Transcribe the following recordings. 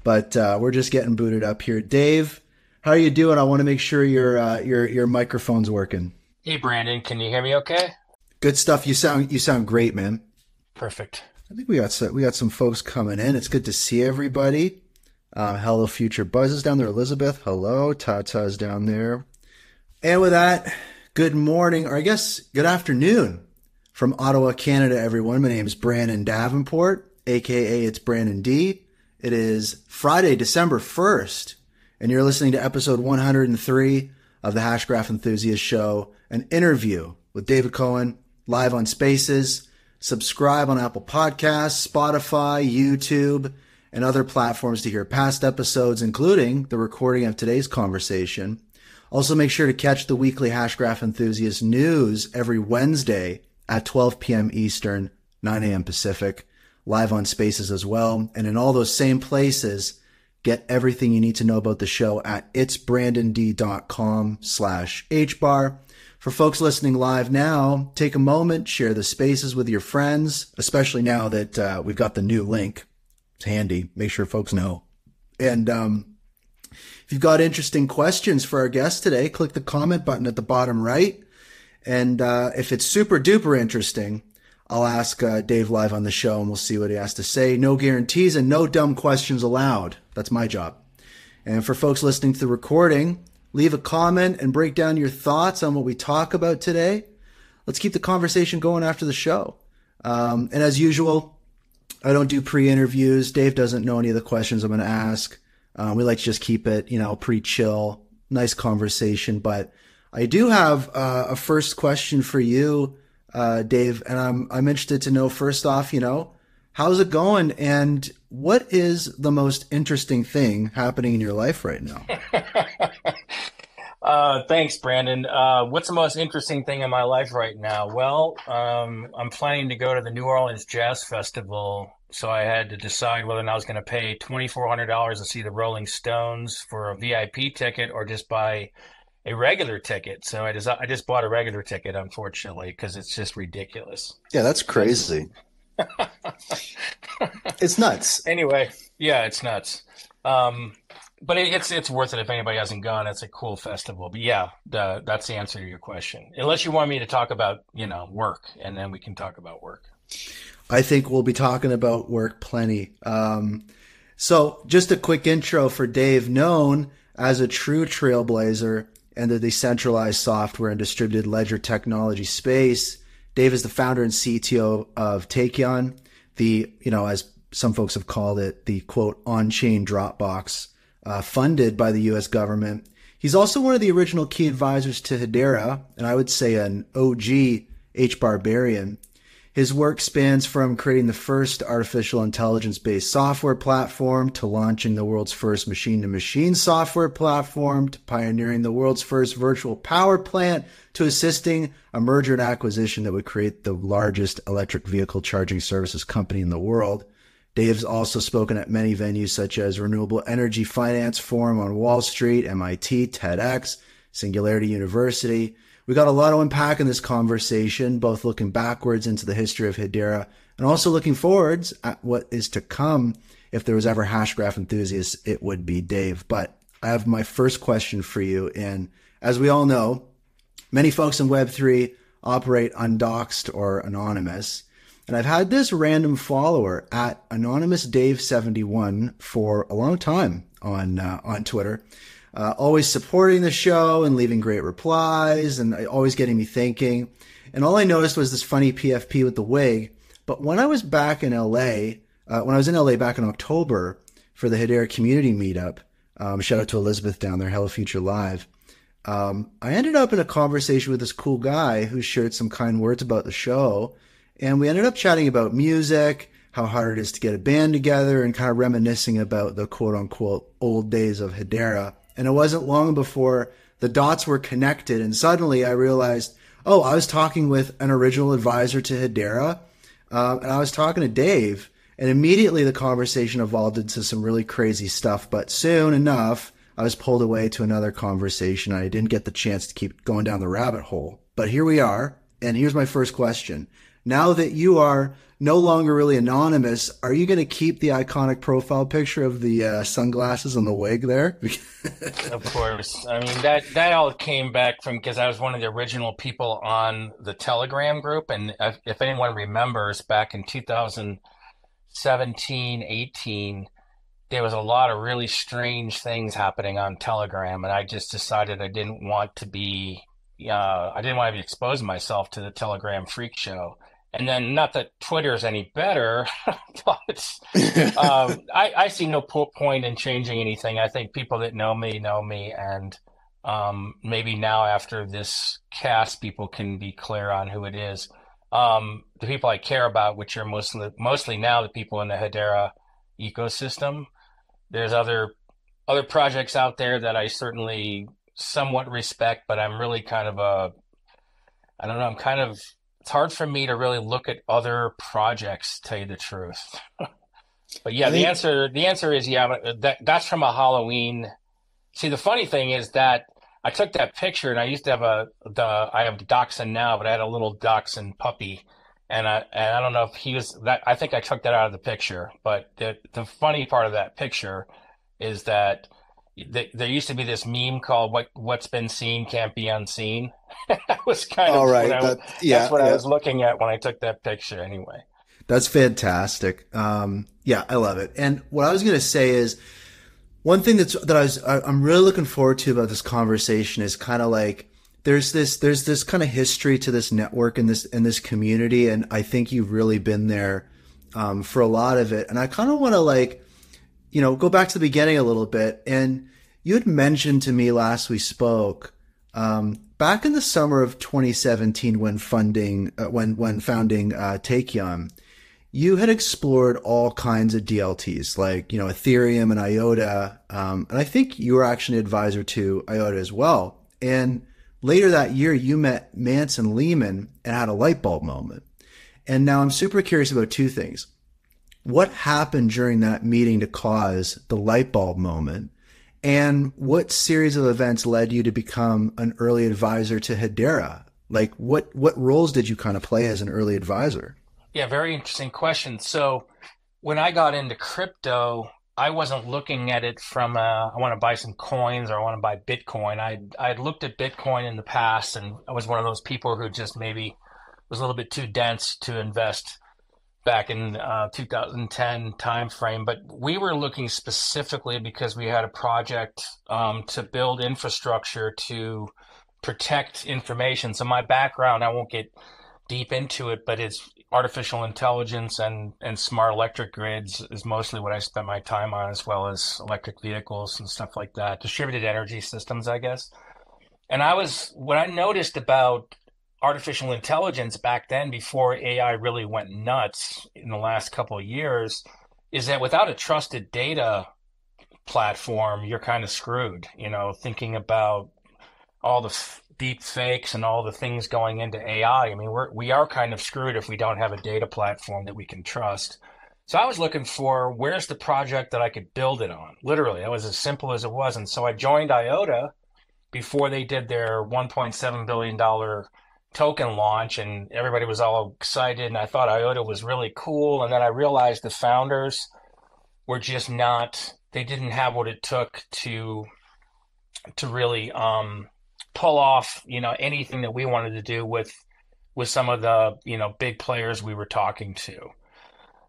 but we're just getting booted up here. Dave, how are you doing? I want to make sure your microphone's working. Hey Brandon, can you hear me okay? Good stuff. You sound great, man. Perfect. I think we got some folks coming in. It's good to see everybody. Hello, Future Buzz is down there. Elizabeth, hello. Tata's down there. And with that, good morning, or I guess good afternoon from Ottawa, Canada, everyone. My name is Brandon Davenport, aka It's Brandon D. It is Friday, December 1st, and you're listening to episode 103 of the Hashgraph Enthusiast Show, an interview with David Cohen, live on Spaces. Subscribe on Apple Podcasts, Spotify, YouTube, and other platforms to hear past episodes, including the recording of today's conversation. Also, make sure to catch the weekly Hashgraph Enthusiast news every Wednesday at 12 p.m. Eastern, 9 a.m. Pacific, live on Spaces as well. And in all those same places, get everything you need to know about the show at itsbrandond.com/hbar. For folks listening live now, take a moment, share the Spaces with your friends, especially now that we've got the new link. It's handy. Make sure folks know. And if you've got interesting questions for our guest today, click the comment button at the bottom right. And if it's super duper interesting, I'll ask Dave live on the show and we'll see what he has to say. No guarantees and no dumb questions allowed. That's my job. And for folks listening to the recording, leave a comment and break down your thoughts on what we talk about today. Let's keep the conversation going after the show. And as usual, I don't do pre-interviews. Dave doesn't know any of the questions I'm going to ask. We like to just keep it, pretty chill, nice conversation. But I do have a first question for you, Dave, and I'm interested to know first off, how's it going, and what is the most interesting thing happening in your life right now? Thanks, Brandon. What's the most interesting thing in my life right now? Well, I'm planning to go to the New Orleans Jazz Festival, so I had to decide whether or not I was going to pay $2,400 to see the Rolling Stones for a VIP ticket or just buy a regular ticket. So I just bought a regular ticket, unfortunately, because it's just ridiculous. Yeah, that's crazy. It's nuts. Anyway, yeah, it's nuts. But it's worth it if anybody hasn't gone. It's a cool festival. But yeah, that's the answer to your question. Unless you want me to talk about, work, and then we can talk about work. I think we'll be talking about work plenty. So just a quick intro for Dave, known as a true trailblazer in the decentralized software and distributed ledger technology space. Dave is the founder and CTO of Taekion, as some folks have called it, the quote on-chain Dropbox, funded by the U.S. government. He's also one of the original key advisors to Hedera, and I would say an OG H-barbarian. His work spans from creating the first artificial intelligence-based software platform to launching the world's first machine-to-machine software platform to pioneering the world's first virtual power plant to assisting a merger and acquisition that would create the largest electric vehicle charging services company in the world. Dave's also spoken at many venues such as Renewable Energy Finance Forum on Wall Street, MIT, TEDx, Singularity University. We got a lot to unpack in this conversation, both looking backwards into the history of Hedera and also looking forwards at what is to come. If there was ever Hashgraph enthusiasts, it would be Dave. But I have my first question for you. And as we all know, many folks in Web3 operate undoxed or anonymous. And I've had this random follower at AnonymousDave71 for a long time on Twitter. Always supporting the show and leaving great replies and always getting me thinking. And all I noticed was this funny PFP with the wig. But when I was back in LA, back in October for the Hedera community meetup, shout out to Elizabeth down there, Hello Future Live. I ended up in a conversation with this cool guy who shared some kind words about the show. And we ended up chatting about music, how hard it is to get a band together, and kind of reminiscing about the quote unquote old days of Hedera. And it wasn't long before the dots were connected. And suddenly I realized, oh, I was talking with an original advisor to Hedera. And I was talking to Dave. And immediately the conversation evolved into some really crazy stuff. But soon enough, I was pulled away to another conversation. I didn't get the chance to keep going down the rabbit hole. But here we are. And here's my first question. Now that you are no longer really anonymous, are you going to keep the iconic profile picture of the sunglasses and the wig there? Of course. I mean, that all came back from because I was one of the original people on the Telegram group. And if anyone remembers, back in 2017, 18, there was a lot of really strange things happening on Telegram. And I just decided I didn't want to be exposing myself to the Telegram freak show. And then, not that Twitter is any better, but I see no point in changing anything. I think people that know me, and maybe now after this cast, people can be clear on who it is. The people I care about, which are mostly now the people in the Hedera ecosystem. There's other projects out there that I certainly somewhat respect, but I'm really kind of I don't know, it's hard for me to really look at other projects, to tell you the truth. But yeah, I think the answer is yeah. But that's from a Halloween. See, the funny thing is that I took that picture, and I used to have I have dachshund now, but I had a little dachshund puppy, and I don't know if he was that. I think I took that out of the picture. But the funny part of that picture is that there used to be this meme called "What's been seen can't be unseen." That was kind all of right. that's Yeah, what I yeah. was looking at when I took that picture. Anyway. That's fantastic. Yeah, I love it. And what I was going to say is one thing I'm really looking forward to about this conversation is kind of like there's this kind of history to this network and this community, and I think you've really been there for a lot of it. And I kind of want to go back to the beginning a little bit. And you had mentioned to me last we spoke, back in the summer of 2017 when founding Taekion, you had explored all kinds of DLTs like, Ethereum and IOTA. And I think you were actually an advisor to IOTA as well. And later that year, you met Manson Lehman and had a light bulb moment. And now I'm super curious about two things. What happened during that meeting to cause the light bulb moment? And what series of events led you to become an early advisor to Hedera? Like what roles did you kind of play as an early advisor? Yeah, very interesting question. So when I got into crypto, I wasn't looking at it from I want to buy some coins or I want to buy Bitcoin. I'd looked at Bitcoin in the past, and I was one of those people who just maybe was a little bit too dense to invest back in 2010 timeframe. But we were looking specifically because we had a project to build infrastructure to protect information. So my background, I won't get deep into it, but it's artificial intelligence and smart electric grids is mostly what I spent my time on, as well as electric vehicles and stuff like that, distributed energy systems, I guess. And what I noticed about artificial intelligence back then, before AI really went nuts in the last couple of years, is that without a trusted data platform, you're kind of screwed, thinking about all the deep fakes and all the things going into AI. I mean, we are kind of screwed if we don't have a data platform that we can trust. So I was looking for where's the project that I could build it on. Literally, that was as simple as it was. And so I joined IOTA before they did their $1.7 billion token launch, and everybody was all excited. And I thought IOTA was really cool. And then I realized the founders were just not, they didn't have what it took to really pull off, anything that we wanted to do with some of the, big players we were talking to.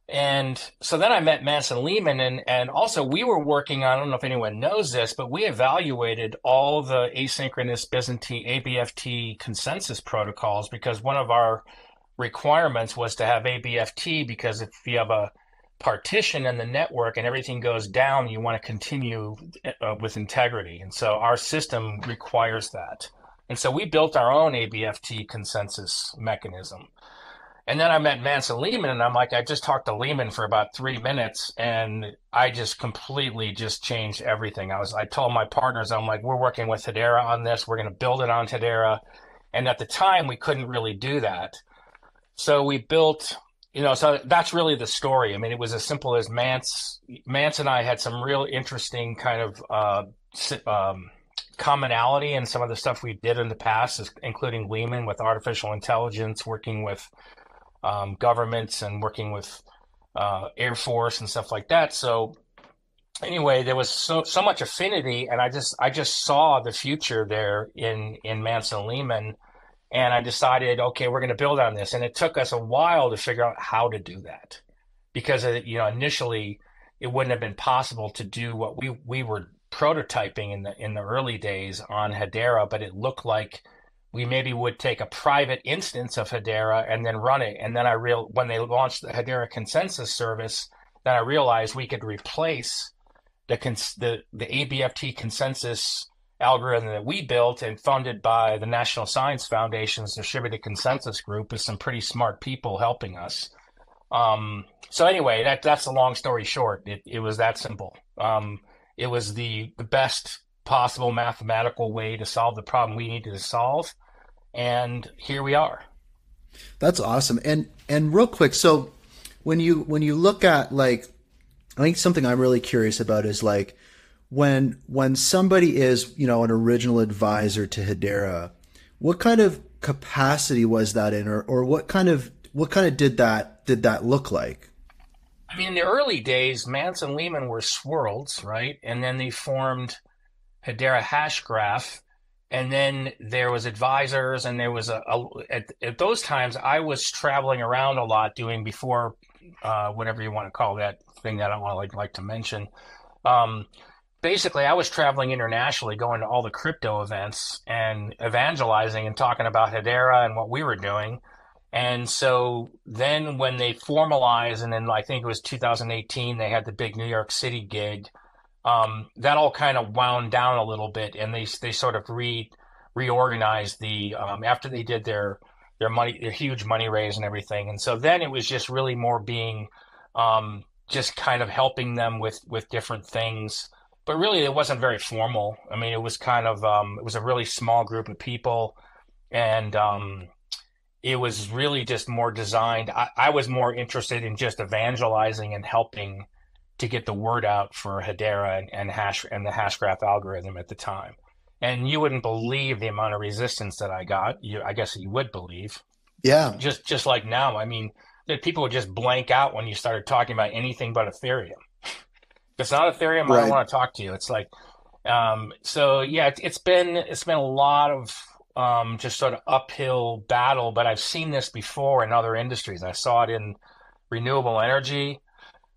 And so then I met Manson Lehman, and also we were working on, I don't know if anyone knows this, but we evaluated all the asynchronous Byzantine ABFT consensus protocols, because one of our requirements was to have ABFT, because if you have a partition in the network and everything goes down, you want to continue with integrity. And so our system requires that. And so we built our own ABFT consensus mechanism. And then I met Manson Lehman, and I'm like, I just talked to Lehman for about 3 minutes, and I just completely just changed everything. I told my partners, I'm like, we're working with Hedera on this. We're going to build it on Hedera. And at the time, we couldn't really do that. So we built, so that's really the story. I mean, it was as simple as Mance and I had some real interesting kind of commonality in some of the stuff we did in the past, including Lehman with artificial intelligence, working with governments and working with Air Force and stuff like that. So anyway, there was so much affinity, and I just saw the future there in Manson Lehman, and I decided, okay, we're going to build on this. And it took us a while to figure out how to do that because initially it wouldn't have been possible to do what we were prototyping in the early days on Hedera, but it looked like we maybe would take a private instance of Hedera and then run it. And then when they launched the Hedera consensus service, then I realized we could replace the ABFT consensus algorithm that we built and funded by the National Science Foundation's distributed consensus group with some pretty smart people helping us. So anyway, that's the long story short. It was that simple. It was the best possible mathematical way to solve the problem we needed to solve, and here we are. That's awesome. And real quick, so when you look at like, I think something I'm really curious about is like when somebody is, you know, an original advisor to Hedera, what kind of capacity was that in, or what kind of did that look like? I mean, in the early days, Manson Lehman were swirls, right? And then they formed Hedera Hashgraph, and then there was advisors, and there was at those times I was traveling around a lot doing before whatever you want to call that thing that I don't want to like to mention. Um, Basically, I was traveling internationally, going to all the crypto events and evangelizing and talking about Hedera and what we were doing. And so then when they formalized, and then I think it was 2018, they had the big New York City gig. That all kind of wound down a little bit, and they sort of reorganized the after they did their huge money raise and everything. And so then it was just really more being just kind of helping them with different things. But really, it wasn't very formal. I mean, it was kind of it was a really small group of people, and it was really just more designed. I was more interested in just evangelizing and helping to get the word out for Hedera and the Hashgraph algorithm at the time. And you wouldn't believe the amount of resistance that I got. I guess you would believe. Yeah. Just like now, I mean, that people would just blank out when you started talking about anything but Ethereum. If it's not Ethereum, I don't Right. want to talk to you. It's like, so yeah, it's been a lot of just sort of uphill battle, but I've seen this before in other industries. I saw it in renewable energy.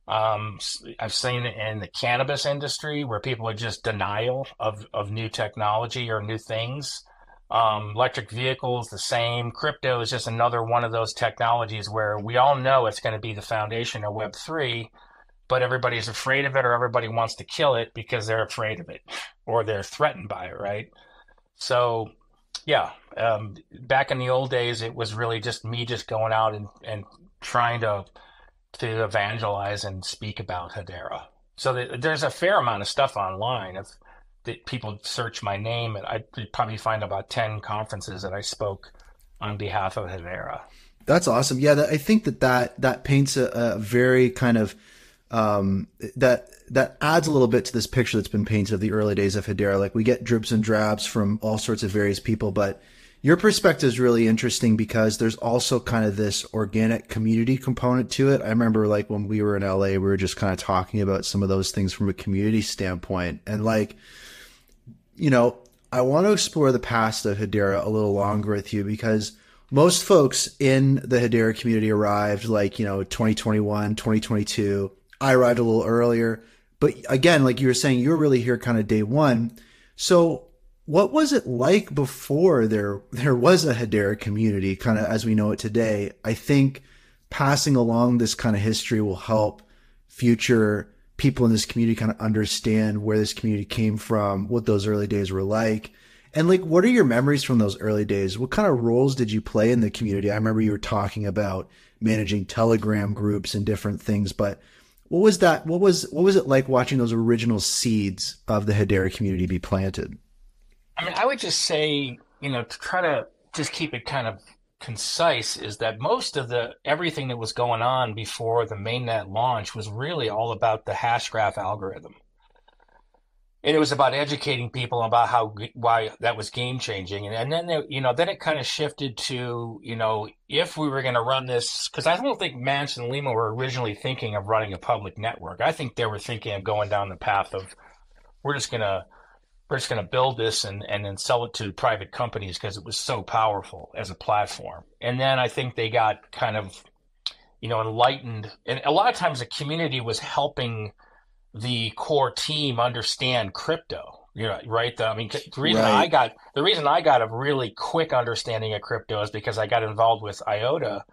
I've seen it in the cannabis industry where people are just denial of new technology or new things. Electric vehicles, the same. Crypto is just another one of those technologies where we all know it's going to be the foundation of Web3, but everybody's afraid of it or everybody wants to kill it because they're afraid of it or they're threatened by it, right? So, yeah, back in the old days, it was really just me just going out and trying to evangelize and speak about Hedera. So there's a fair amount of stuff online. If that people search my name, and I'd probably find about 10 conferences that I spoke on behalf of Hedera. That's awesome. Yeah, I think that paints a very kind of that adds a little bit to this picture that's been painted of the early days of Hedera. Like we get drips and drabs from all sorts of various people, but your perspective is really interesting because there's also kind of this organic community component to it. I remember like when we were in LA, we were just kind of talking about some of those things from a community standpoint. And like, you know, I want to explore the past of Hedera a little longer with you because most folks in the Hedera community arrived like, you know, 2021, 2022. I arrived a little earlier. But again, like you were saying, you were really here kind of day one. So what was it like before there was a Hedera community, kind of as we know it today? I think passing along this kind of history will help future people in this community kind of understand where this community came from, what those early days were like. And like, what are your memories from those early days? What kind of roles did you play in the community? I remember you were talking about managing Telegram groups and different things, but what was that? What was it like watching those original seeds of the Hedera community be planted? I mean, I would just say, to try to just keep it kind of concise, is that most of the everything that was going on before the mainnet launch was really all about the Hashgraph algorithm. and it was about educating people about why that was game changing, and then then it kind of shifted to if we were going to run this, because I don't think Mance and Lima were originally thinking of running a public network. I think they were thinking of going down the path of we're just gonna we're just gonna build this and then sell it to private companies because it was so powerful as a platform. And then I think they got kind of enlightened, and a lot of times the community was helping the core team understand crypto. Right. I mean, Right. the reason I got a really quick understanding of crypto is because I got involved with IOTA,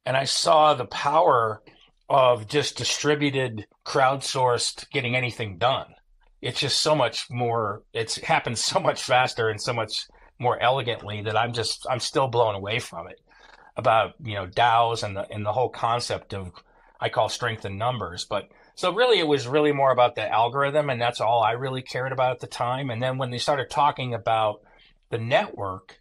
and I saw the power of just distributed, crowdsourced getting anything done. It's just so much more. It's happened so much faster and so much more elegantly that I'm still blown away from it, about DAOs and the whole concept of, I call, strength in numbers. But so really it was really more about the algorithm, and that's all I really cared about at the time. And then when they started talking about the network,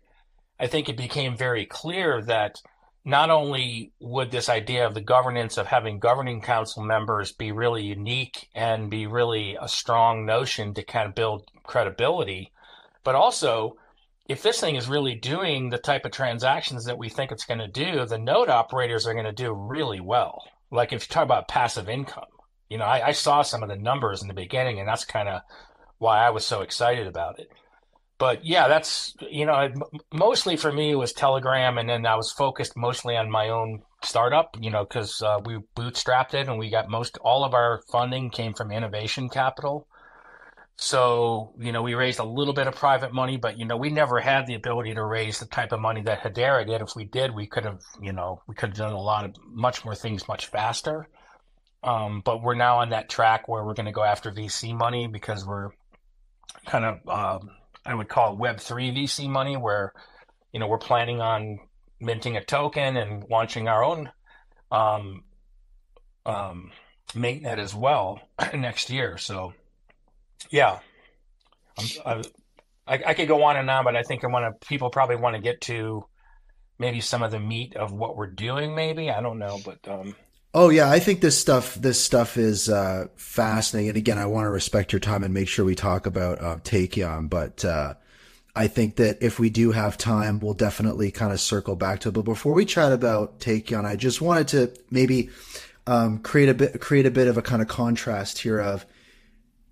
I think it became very clear that not only would this idea of the governance of having governing council members be really unique and be really a strong notion to kind of build credibility, but also, if this thing is really doing the type of transactions that we think it's going to do, the node operators are going to do really well. Like if you talk about passive income, I saw some of the numbers in the beginning, and that's kind of why I was so excited about it. But yeah, that's, mostly for me it was Telegram, and then I was focused mostly on my own startup, because we bootstrapped it and we got most all of our funding came from innovation capital. So, we raised a little bit of private money, but, we never had the ability to raise the type of money that Hedera did. If we did, we could have done much more things much faster. But we're now on that track where we're going to go after VC money because we're kind of, I would call it Web3 VC money, where, we're planning on minting a token and launching our own, um, um, mainnet as well next year. So, yeah. I'm, I could go on and on, but I think people probably want to get to maybe some of the meat of what we're doing. Maybe I don't know, but Oh yeah, I think this stuff is fascinating. And again, I want to respect your time and make sure we talk about Taekion. But I think that if we do have time, we'll definitely kind of circle back to it. But before we chat about Taekion, I just wanted to maybe create a bit of a kind of contrast here of,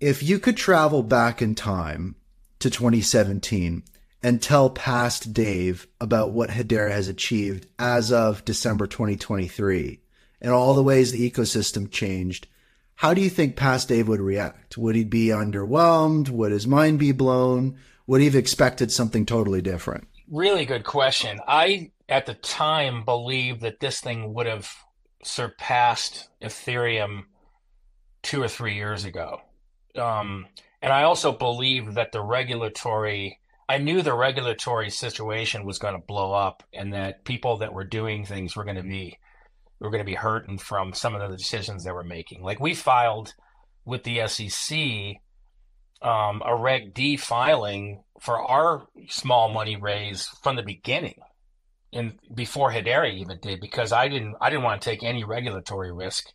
if you could travel back in time to 2017 and tell past Dave about what Hedera has achieved as of December 2023 and all the ways the ecosystem changed, how do you think past Dave would react? Would he be underwhelmed? Would his mind be blown? Would he have expected something totally different? really good question. I at the time believed that this thing would have surpassed Ethereum 2 or 3 years ago. Um, and I also believed that I knew the regulatory situation was going to blow up, and that people that were doing things were going to be hurting from some of the decisions they were making. Like we filed with the SEC, a Reg D filing for our small money raise from the beginning, and before Hedera even did, because I didn't want to take any regulatory risk.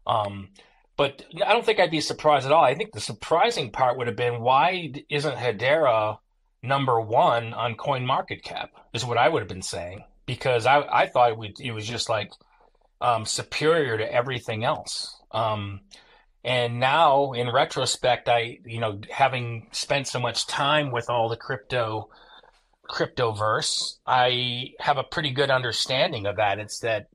Um, but I don't think I'd be surprised at all. I think the surprising part would have been, why isn't Hedera number one on Coin Market Cap, is what I would have been saying, because I thought it was just like, superior to everything else. And now in retrospect, having spent so much time with all the cryptoverse, I have a pretty good understanding of that. It's that,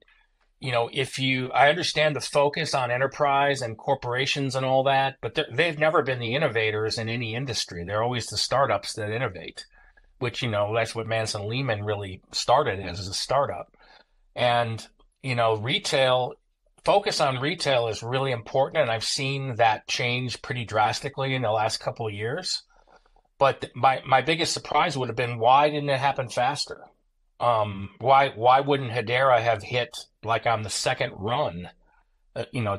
I understand the focus on enterprise and corporations and all that, but they've never been the innovators in any industry. They're always the startups that innovate, which, that's what Manson Lehman really started as a startup. And, retail, focus on retail is really important. And I've seen that change pretty drastically in the last couple of years. But my biggest surprise would have been, why didn't it happen faster? Why wouldn't Hedera have hit, like on the second run,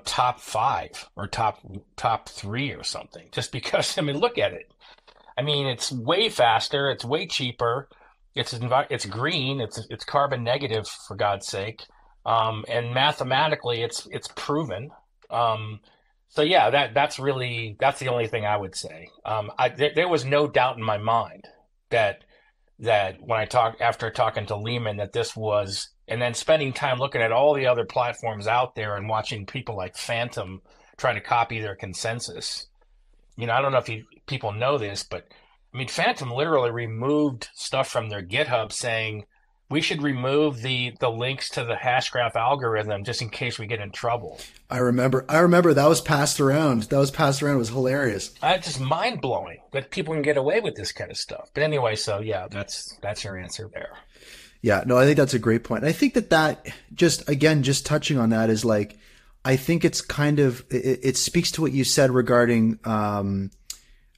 top five or top three or something? Just because, I mean, look at it. I mean, it's way faster. It's way cheaper. It's green. It's carbon negative, for God's sake. And mathematically, it's proven. Um, So yeah, that's the only thing I would say. There was no doubt in my mind that when I talked after talking to Lehman that this was, and then spending time looking at all the other platforms out there and watching people like Phantom try to copy their consensus. I don't know if people know this, but I mean, Phantom literally removed stuff from their GitHub saying we should remove the links to the Hashgraph algorithm just in case we get in trouble. I remember that was passed around. That was passed around. It was hilarious. It's just mind blowing that people can get away with this kind of stuff. But anyway, so yeah, that's your answer there. Yeah, no, I think that's a great point. I think that just, again, just touching on that is like, I think it's kind of, it speaks to what you said regarding,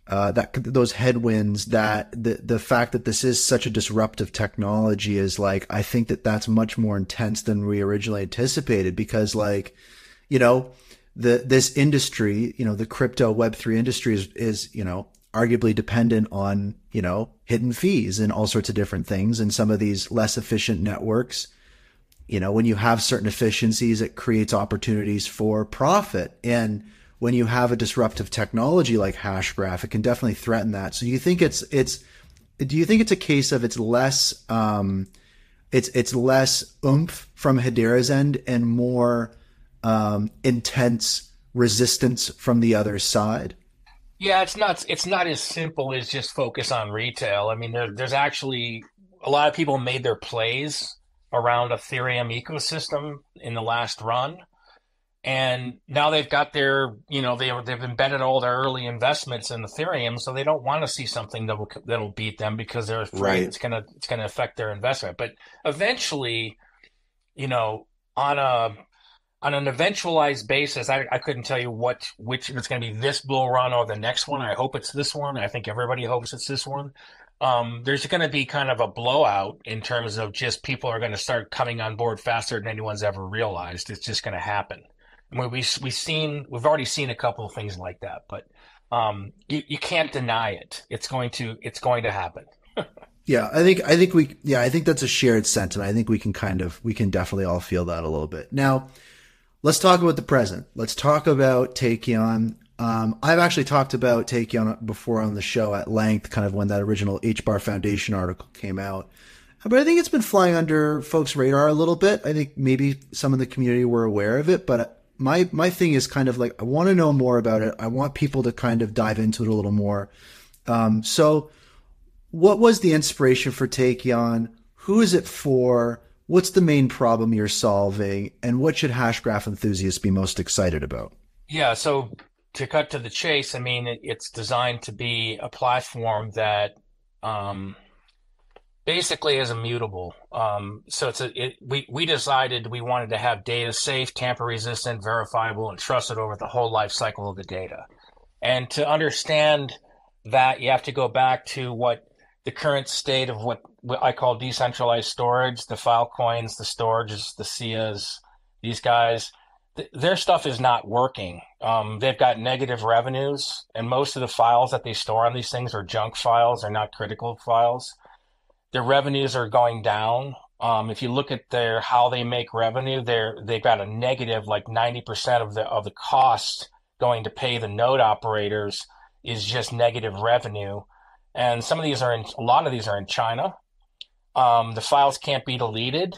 that those headwinds, that the fact that this is such a disruptive technology is like, I think that's much more intense than we originally anticipated, because like, this industry, the crypto Web3 industry is arguably dependent on, hidden fees and all sorts of different things. And some of these less efficient networks, when you have certain efficiencies, it creates opportunities for profit. And when you have a disruptive technology like Hashgraph, it can definitely threaten that. So do you think it's a case of it's less oomph from Hedera's end and more intense resistance from the other side? Yeah, it's not as simple as just focus on retail. I mean, there's actually a lot of people made their plays around Ethereum ecosystem in the last run. And now they've got they've embedded all their early investments in Ethereum, so they don't want to see something that'll beat them because they're afraid Right. it's gonna affect their investment. But eventually, on an eventualized basis, I couldn't tell you which if it's going to be this bull run or the next one. I hope it's this one. I think everybody hopes it's this one. There's going to be kind of a blowout in terms of just people are going to start coming on board faster than anyone's ever realized. It's just going to happen. I mean, we've already seen a couple of things like that, but you can't deny it. It's going to happen. Yeah, I think that's a shared sentiment. I think we can definitely all feel that a little bit. Now, let's talk about the present. Let's talk about Taekion. I've actually talked about Taekion before on the show at length, kind of when that original HBAR Foundation article came out. But I think it's been flying under folks' radar a little bit. I think maybe some of the community were aware of it, but my thing is kind of like, I want to know more about it. I want people to kind of dive into it a little more. So what was the inspiration for Taekion? Who is it for? What's the main problem you're solving? And what should Hashgraph enthusiasts be most excited about? Yeah, so to cut to the chase, I mean, it's designed to be a platform that basically is immutable. So we decided we wanted to have data safe, tamper resistant, verifiable, and trusted over the whole life cycle of the data. And to understand that, you have to go back to what the current state of what I call decentralized storage, the Filecoins, the storages, the SIAs, these guys, their stuff is not working. They've got negative revenues, and most of the files that they store on these things are junk files, they're not critical files. Their revenues are going down. If you look at how they make revenue, they've got a negative, like 90% of the cost going to pay the node operators is just negative revenue. And a lot of these are in China. The files can't be deleted.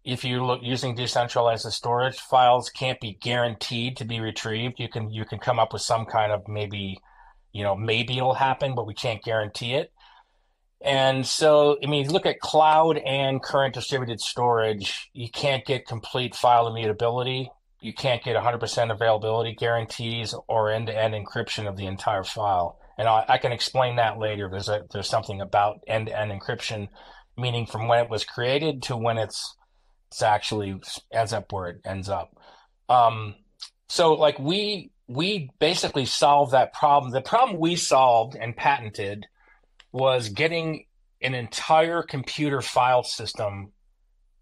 If you look using decentralized storage, files can't be guaranteed to be retrieved. You can come up with some kind of maybe it'll happen, but we can't guarantee it. And so, I mean, you look at cloud and current distributed storage, you can't get complete file immutability. You can't get 100% availability guarantees or end-to-end encryption of the entire file. And I can explain that later. There's something about end-to-end encryption, meaning from when it was created to when it's actually ends up where it ends up. So like we basically solved that problem. The problem we solved and patented was getting an entire computer file system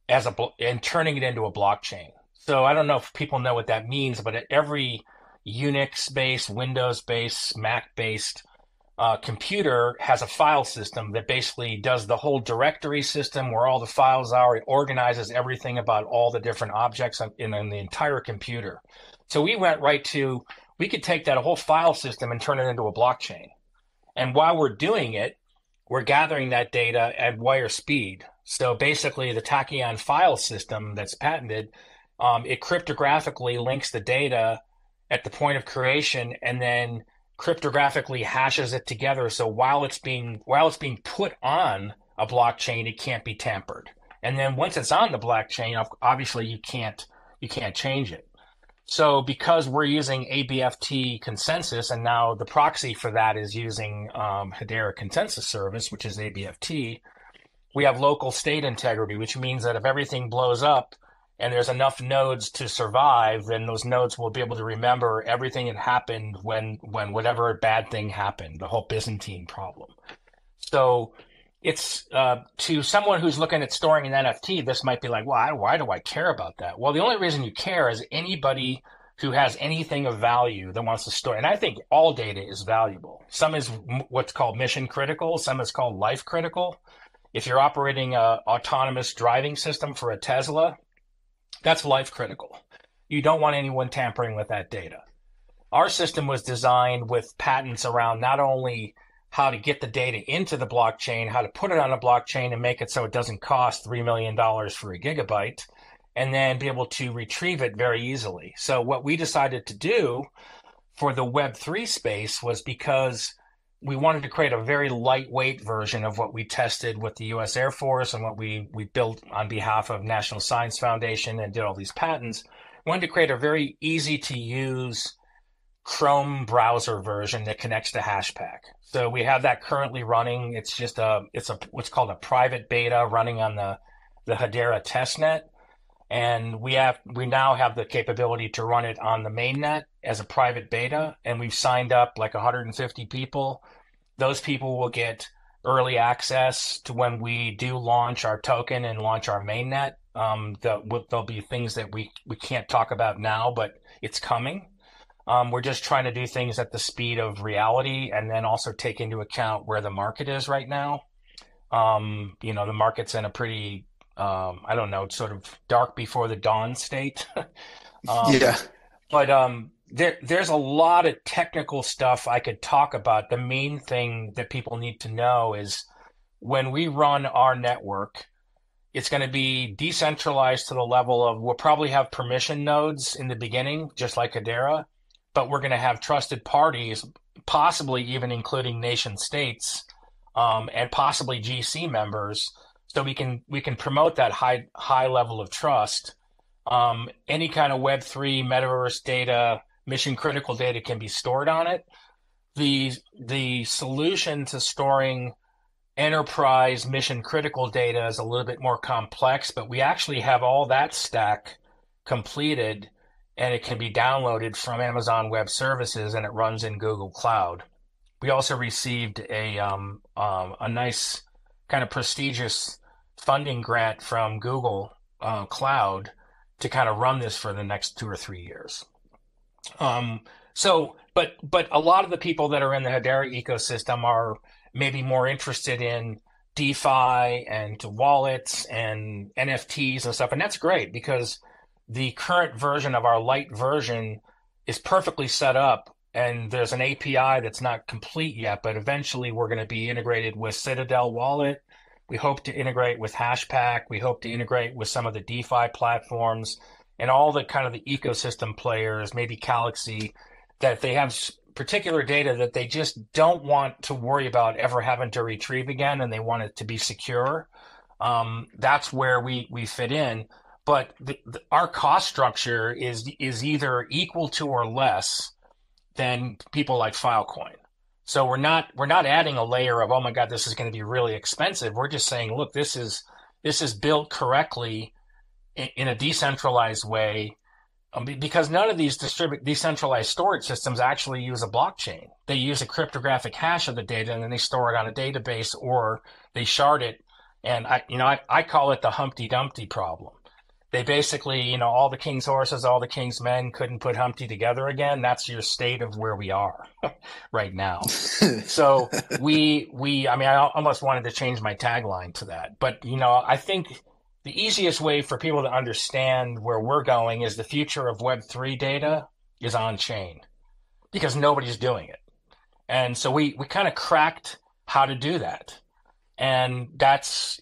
and turning it into a blockchain. So I don't know if people know what that means, but every Unix-based, Windows-based, Mac-based computer has a file system that basically does the whole directory system where all the files are. It organizes everything about all the different objects in the entire computer. So we went right to we could take that whole file system and turn it into a blockchain. And while we're doing it, we're gathering that data at wire speed. So basically, the Taekion file system that's patented, it cryptographically links the data at the point of creation, and then cryptographically hashes it together. So while it's being put on a blockchain, it can't be tampered. And then once it's on the blockchain, obviously you can't change it. So because we're using ABFT consensus, and now the proxy for that is using Hedera consensus service, which is ABFT, we have local state integrity, which means that if everything blows up and there's enough nodes to survive, then those nodes will be able to remember everything that happened when whatever bad thing happened, the whole Byzantine problem. So it's to someone who's looking at storing an NFT, this might be like, well, why do I care about that? Well, the only reason you care is anybody who has anything of value that wants to store. And I think all data is valuable. Some is what's called mission critical. Some is called life critical. If you're operating an autonomous driving system for a Tesla, that's life critical. You don't want anyone tampering with that data. Our system was designed with patents around not only how to get the data into the blockchain, how to put it on a blockchain and make it so it doesn't cost $3 million for a gigabyte, and then be able to retrieve it very easily. So what we decided to do for the Web3 space was, because we wanted to create a very lightweight version of what we tested with the US Air Force and what we built on behalf of National Science Foundation and did all these patents, we wanted to create a very easy to use Chrome browser version that connects to Hashpack. So we have that currently running. It's just it's what's called a private beta running on the Hedera testnet. And we now have the capability to run it on the mainnet as a private beta. And we've signed up like 150 people. Those people will get early access to when we do launch our token and launch our mainnet. There'll be things that we can't talk about now, but it's coming. We're just trying to do things at the speed of reality, and then also take into account where the market is right now. The market's in a pretty, I don't know, sort of dark before the dawn state. Yeah. But there's a lot of technical stuff I could talk about. The main thing that people need to know is when we run our network, it's going to be decentralized to the level of, we'll probably have permission nodes in the beginning, just like Hedera. But we're going to have trusted parties, possibly even including nation states, and possibly GC members, so we can promote that high level of trust. Any kind of Web3 metaverse data, mission critical data can be stored on it. The solution to storing enterprise mission critical data is a little bit more complex, but we actually have all that stack completed, and it can be downloaded from Amazon Web Services, and it runs in Google Cloud. We also received a nice kind of prestigious funding grant from Google Cloud to kind of run this for the next 2 or 3 years. But a lot of the people that are in the Hedera ecosystem are maybe more interested in DeFi and wallets and NFTs and stuff, and that's great, because the current version of our light version is perfectly set up, and there's an API that's not complete yet, but eventually we're going to be integrated with Citadel Wallet. We hope to integrate with Hashpack. We hope to integrate with some of the DeFi platforms and all the kind of the ecosystem players, maybe Galaxy, that they have particular data that they just don't want to worry about ever having to retrieve again, and they want it to be secure. That's where we fit in. But our cost structure is either equal to or less than people like Filecoin. So we're not adding a layer of, oh my God, this is going to be really expensive. We're just saying, look, this is built correctly in a decentralized way, because none of these decentralized storage systems actually use a blockchain. They use a cryptographic hash of the data, and then they store it on a database, or they shard it. And I call it the Humpty Dumpty problem. They basically, all the king's horses, all the king's men couldn't put Humpty together again. That's your state of where we are right now. So I almost wanted to change my tagline to that. But, I think the easiest way for people to understand where we're going is the future of Web3 data is on chain. because nobody's doing it. And so we kind of cracked how to do that. And that's,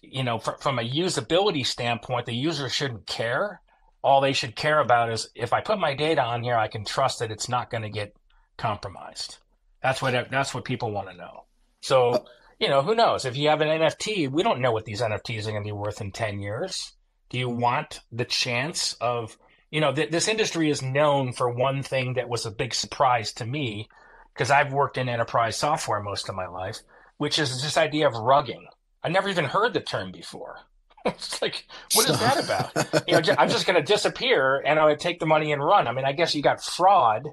from a usability standpoint, the user shouldn't care. All they should care about is if I put my data on here, I can trust that it's not going to get compromised. That's what people want to know. So, who knows? If you have an NFT, we don't know what these NFTs are going to be worth in 10 years. Do you want the chance of, this industry is known for one thing that was a big surprise to me, because I've worked in enterprise software most of my life, which is this idea of rugging. I never even heard the term before. It's like, what is that about? I'm just going to disappear and I would take the money and run. I mean, I guess you got fraud,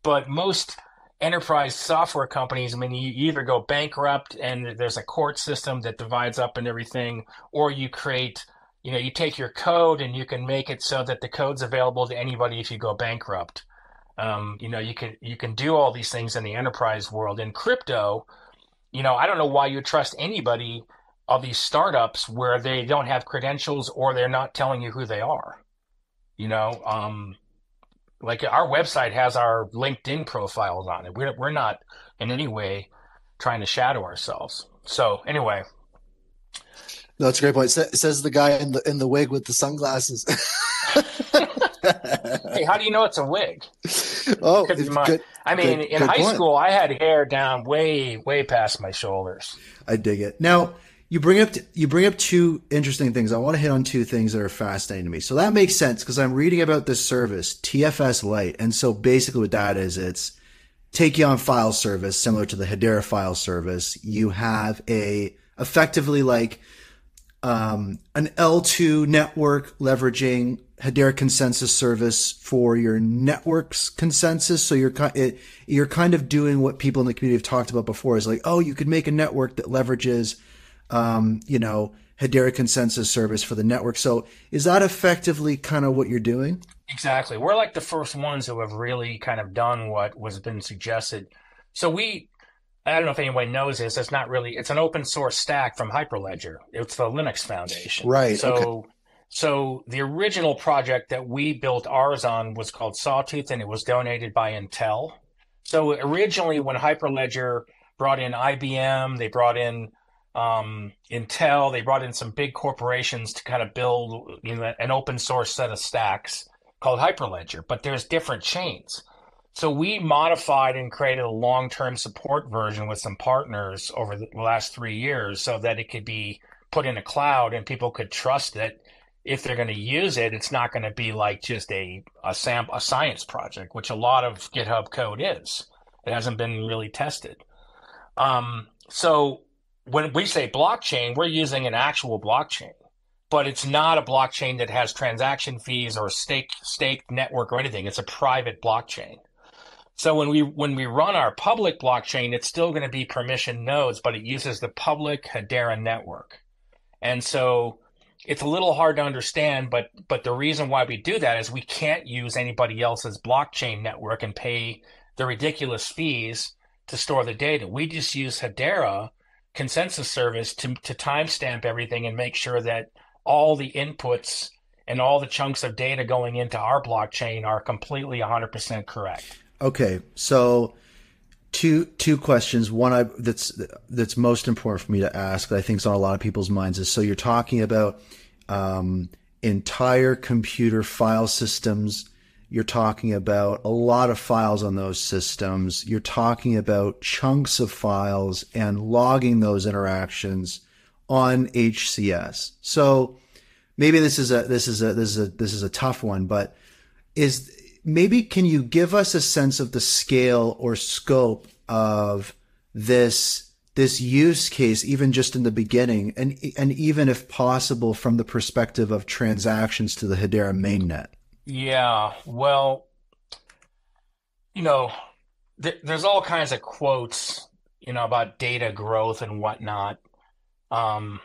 but most enterprise software companies, I mean, you either go bankrupt and there's a court system that divides up and everything, or you create, you take your code and you can make it so that the code's available to anybody if you go bankrupt. You can do all these things in the enterprise world. In crypto, I don't know why you trust anybody of these startups where they don't have credentials or they're not telling you who they are. Like our website has our LinkedIn profiles on it. We're not in any way trying to shadow ourselves. So anyway. No, that's a great point. Says the guy in the wig with the sunglasses. Hey, how do you know it's a wig? Oh, in high school, I had hair down way, way past my shoulders. I dig it. Now, you bring up two interesting things. I want to hit on two things that are fascinating to me. So that makes sense because I'm reading about this service, TFS Lite. And so basically what that is, it's Taekion file service, similar to the Hedera file service. You have effectively like an L2 network leveraging Hedera consensus service for your network's consensus. So you're kind of doing what people in the community have talked about before, is like, oh, you could make a network that leverages Hedera consensus service for the network. So is that effectively kind of what you're doing? Exactly. We're like the first ones who have really kind of done what was been suggested. So I don't know if anybody knows this. It's an open source stack from Hyperledger. It's the Linux Foundation. Right. So the original project that we built ours on was called Sawtooth, and it was donated by Intel. So originally when Hyperledger brought in IBM, they brought in Intel, they brought in some big corporations to kind of build an open source set of stacks called Hyperledger, but there's different chains. So we modified and created a long-term support version with some partners over the last 3 years so that it could be put in a cloud and people could trust that if they're going to use it, it's not going to be like just a science project, which a lot of GitHub code is. It hasn't been really tested. So when we say blockchain, we're using an actual blockchain, but it's not a blockchain that has transaction fees or staked network or anything. It's a private blockchain. So when we run our public blockchain, it's still going to be permission nodes, but it uses the public Hedera network. And so it's a little hard to understand, but the reason why we do that is we can't use anybody else's blockchain network and pay the ridiculous fees to store the data. We just use Hedera consensus service to timestamp everything and make sure that all the inputs and all the chunks of data going into our blockchain are completely 100% correct. Okay, so two questions. One that's most important for me to ask, that I think is on a lot of people's minds, is so you're talking about entire computer file systems. You're talking about a lot of files on those systems. You're talking about chunks of files and logging those interactions on HCS. So maybe this is a tough one, but maybe can you give us a sense of the scale or scope of this use case, even just in the beginning, and even if possible from the perspective of transactions to the Hedera mainnet? Yeah, well, there's all kinds of quotes, about data growth and whatnot. I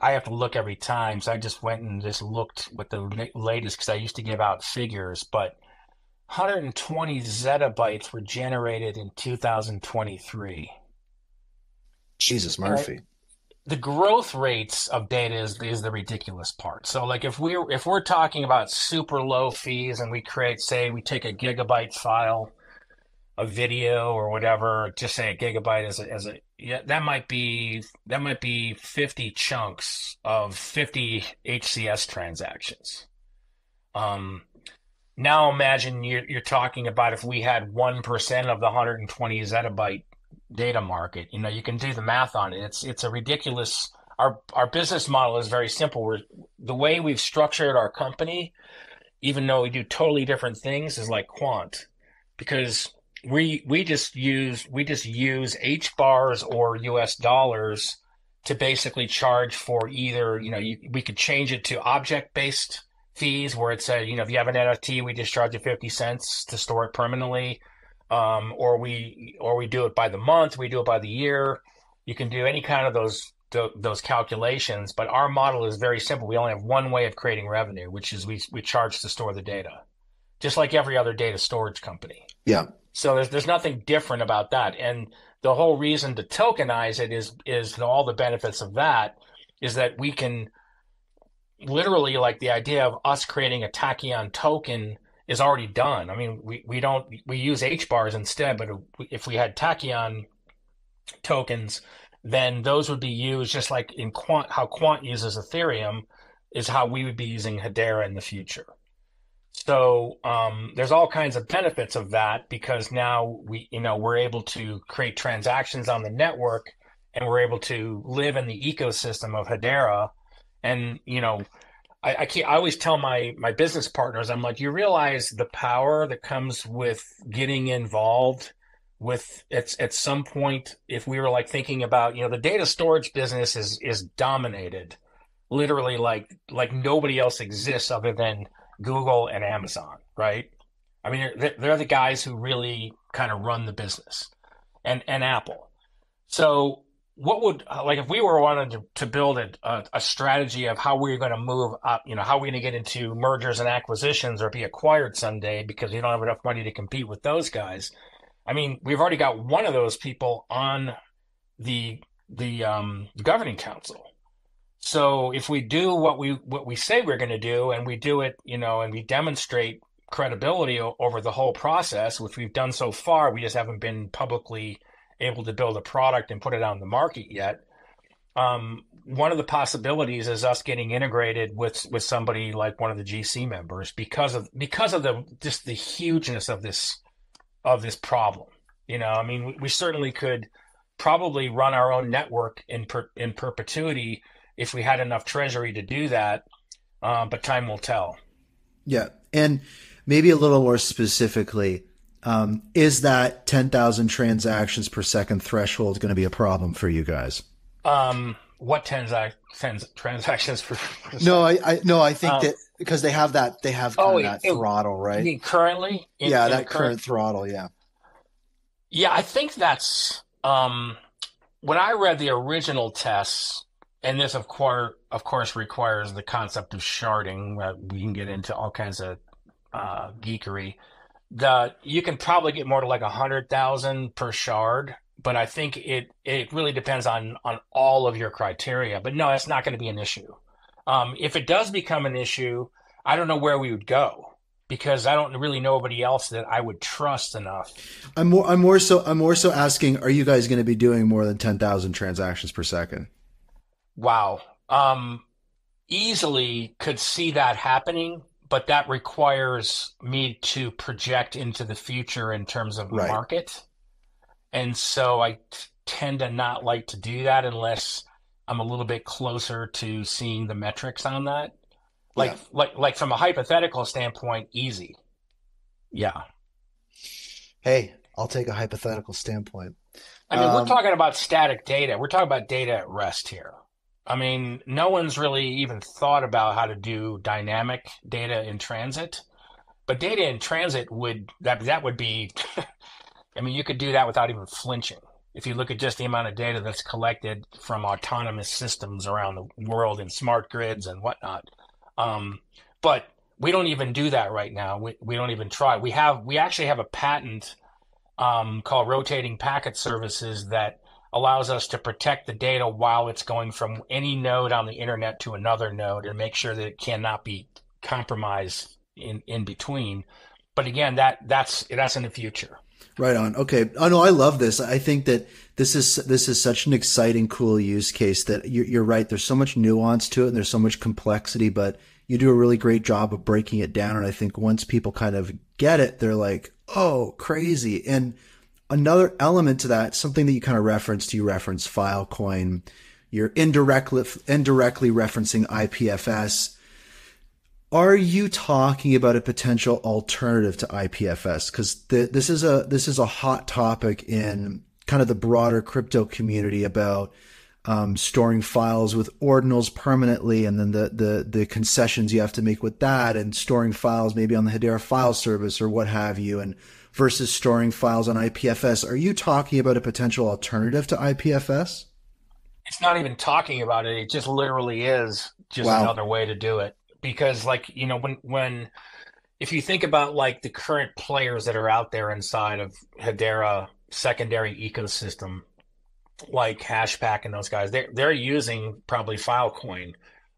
have to look every time. So I just went and just looked with the latest because I used to give out figures, but 120 zettabytes were generated in 2023. Jesus Murphy. Right? The growth rates of data is the ridiculous part. So like if we're talking about super low fees and we take a gigabyte file, a video or whatever, just say a gigabyte yeah, that might be 50 chunks of 50 HCS transactions. Um, Now imagine you're talking about if we had 1% of the 120 zettabyte data market. You can do the math on it. It's a ridiculous. Our business model is very simple. The way we've structured our company, even though we do totally different things, is like quant, because we just use H bars or US dollars to basically charge for either, we could change it to object based fees where it says, if you have an NFT, we just charge you 50 cents to store it permanently. Or we do it by the month, we do it by the year. You can do any kind of those calculations, but our model is very simple. We only have one way of creating revenue, which is we charge to store the data, just like every other data storage company. Yeah. So there's nothing different about that. And the whole reason to tokenize it is all the benefits of that is that we can literally, like, the idea of us creating a Taekion token is already done. I mean, we use H bars instead, but if we had Taekion tokens, then those would be used just like in how Quant uses Ethereum is how we would be using Hedera in the future. So there's all kinds of benefits of that because now we're able to create transactions on the network and we're able to live in the ecosystem of Hedera. And I always tell my business partners, I'm like, you realize the power that comes with getting involved with at some point, if we were like thinking about, the data storage business is dominated literally like nobody else exists other than Google and Amazon, right? I mean, they're the guys who really kind of run the business, and Apple. So what would, like, if we were wanting to build a strategy of how we're going to move up, how we're going to get into mergers and acquisitions or be acquired someday because we don't have enough money to compete with those guys. I mean, we've already got one of those people on the governing council. So if we do what we say we're going to do, and we do it, and we demonstrate credibility over the whole process, which we've done so far, we just haven't been publicly able to build a product and put it on the market yet. One of the possibilities is us getting integrated with somebody like one of the GC members because of just the hugeness of this problem. I mean, we certainly could probably run our own network in perpetuity if we had enough treasury to do that, but time will tell. Yeah, and maybe a little more specifically, is that 10,000 transactions per second threshold going to be a problem for you guys? What transactions per second? No, I think that because they have that throttle, right? You mean currently? That current throttle, yeah. Yeah, I think that's when I read the original tests. And this, of course, requires the concept of sharding. We can get into all kinds of geekery. You can probably get more to like 100,000 per shard, but I think it really depends on all of your criteria. But no, that's not going to be an issue. If it does become an issue, I don't know where we would go because I don't really know anybody else that I would trust enough. I'm more so asking, are you guys going to be doing more than 10,000 transactions per second? Wow. Easily could see that happening, but that requires me to project into the future in terms of the market. And so I tend to not like to do that unless I'm a little bit closer to seeing the metrics on that. Like from a hypothetical standpoint, easy. Yeah. Hey, I'll take a hypothetical standpoint. I mean, we're talking about static data. We're talking about data at rest here. I mean, no one's really even thought about how to do dynamic data in transit, but data in transit would be, I mean, you could do that without even flinching. If you look at just the amount of data that's collected from autonomous systems around the world and smart grids and whatnot. But we don't even do that right now. We don't even try. We actually have a patent called rotating packet services that allows us to protect the data while it's going from any node on the internet to another node and make sure that it cannot be compromised in between. But again, that's in the future. Right on. Okay. Oh no, I love this. I think that this is such an exciting, cool use case that you're right. There's so much nuance to it and there's so much complexity, but you do a really great job of breaking it down. And I think once people kind of get it, they're like, oh, crazy. And another element to that, something that you referenced Filecoin. You're indirectly referencing IPFS. Are you talking about a potential alternative to IPFS? Because this is a hot topic in kind of the broader crypto community about storing files with ordinals permanently, and then the concessions you have to make with that, and storing files maybe on the Hedera file service or what have you, and versus storing files on IPFS. Are you talking about a potential alternative to IPFS? It's not even talking about it. It just literally is just Wow. another way to do it. Because like, when if you think about like the current players that are out there inside of Hedera secondary ecosystem, like Hashpack and those guys, they're using probably Filecoin.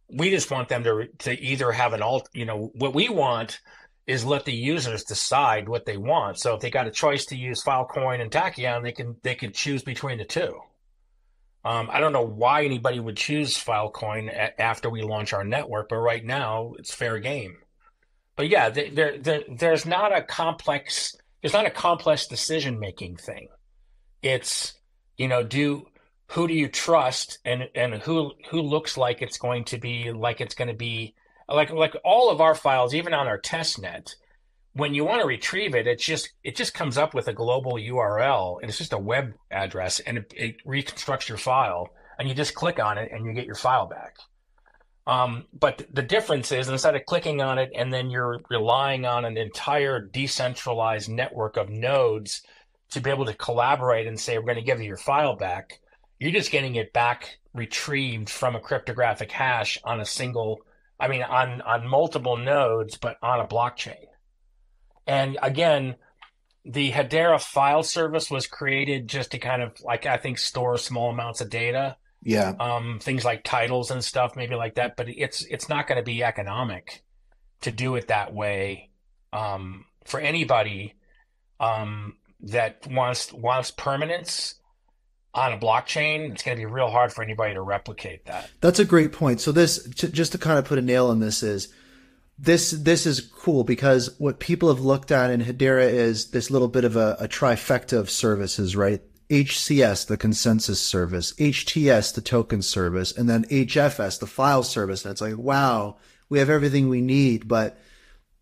We just want them to either have what we want is let the users decide what they want. So if they got a choice to use Filecoin and Taekion, they can choose between the two. I don't know why anybody would choose Filecoin after we launch our network, but right now it's fair game. But yeah, there's not a complex decision making thing. It's who do you trust, and who looks like it's going to be like all of our files, even on our test net. When you want to retrieve it, it just comes up with a global URL, and it's just a web address, and it reconstructs your file, and you just click on it and you get your file back. But the difference is, instead of clicking on it and then you're relying on an entire decentralized network of nodes to be able to collaborate and say, we're going to give you your file back, you're just getting it back retrieved from a cryptographic hash on on multiple nodes, but on a blockchain. And again, the Hedera file service was created just to kind of, like, I think, store small amounts of data. Yeah. Things like titles and stuff, maybe like that. But it's not going to be economic to do it that way for anybody that wants permanence on a blockchain. It's going to be real hard for anybody to replicate that. That's a great point. So just to kind of put a nail on this is, this is cool, because what people have looked at in Hedera is this little bit of a trifecta of services, right? HCS, the consensus service, HTS, the token service, and then HFS, the file service. And it's like, wow, we have everything we need, but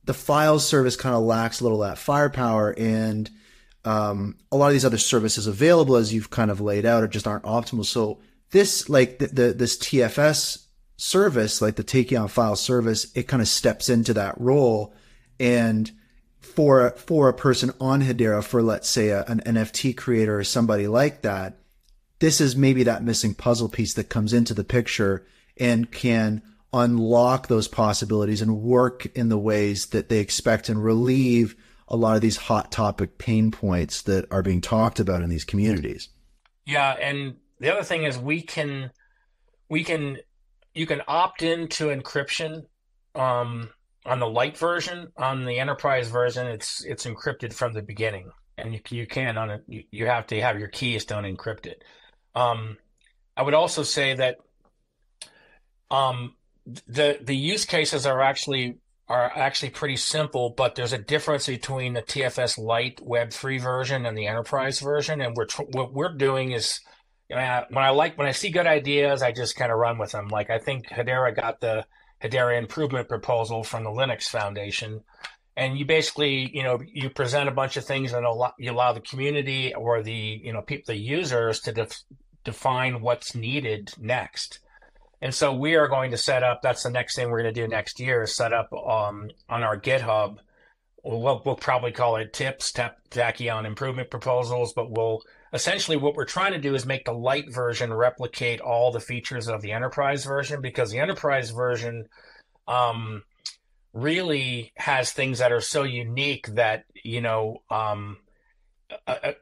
the file service kind of lacks a little of that firepower. And a lot of these other services available, as you've kind of laid out, are just aren't optimal. So this, like this TFS service, like the Taekion file service, it kind of steps into that role. And for a person on Hedera, for let's say an NFT creator or somebody like that, this is maybe that missing puzzle piece that comes into the picture and can unlock those possibilities and work in the ways that they expect and relieve a lot of these hot topic pain points that are being talked about in these communities. Yeah, and the other thing is you can opt into encryption on the light version. On the enterprise version, it's encrypted from the beginning, and you can on it. You have to have your keys to unencrypt it. I would also say that the use cases are actually pretty simple, but there's a difference between the TFS Lite Web3 version and the enterprise version. And what we're doing is, when I see good ideas, I just kind of run with them. Like, I think Hedera got the Hedera improvement proposal from the Linux Foundation, and you basically, you present a bunch of things, and you allow the community or the users to define what's needed next. And so we are going to set up, that's the next thing we're going to do next year, is set up on our GitHub. We'll probably call it Taekion improvement proposals, but essentially what we're trying to do is make the light version replicate all the features of the enterprise version, because the enterprise version really has things that are so unique that,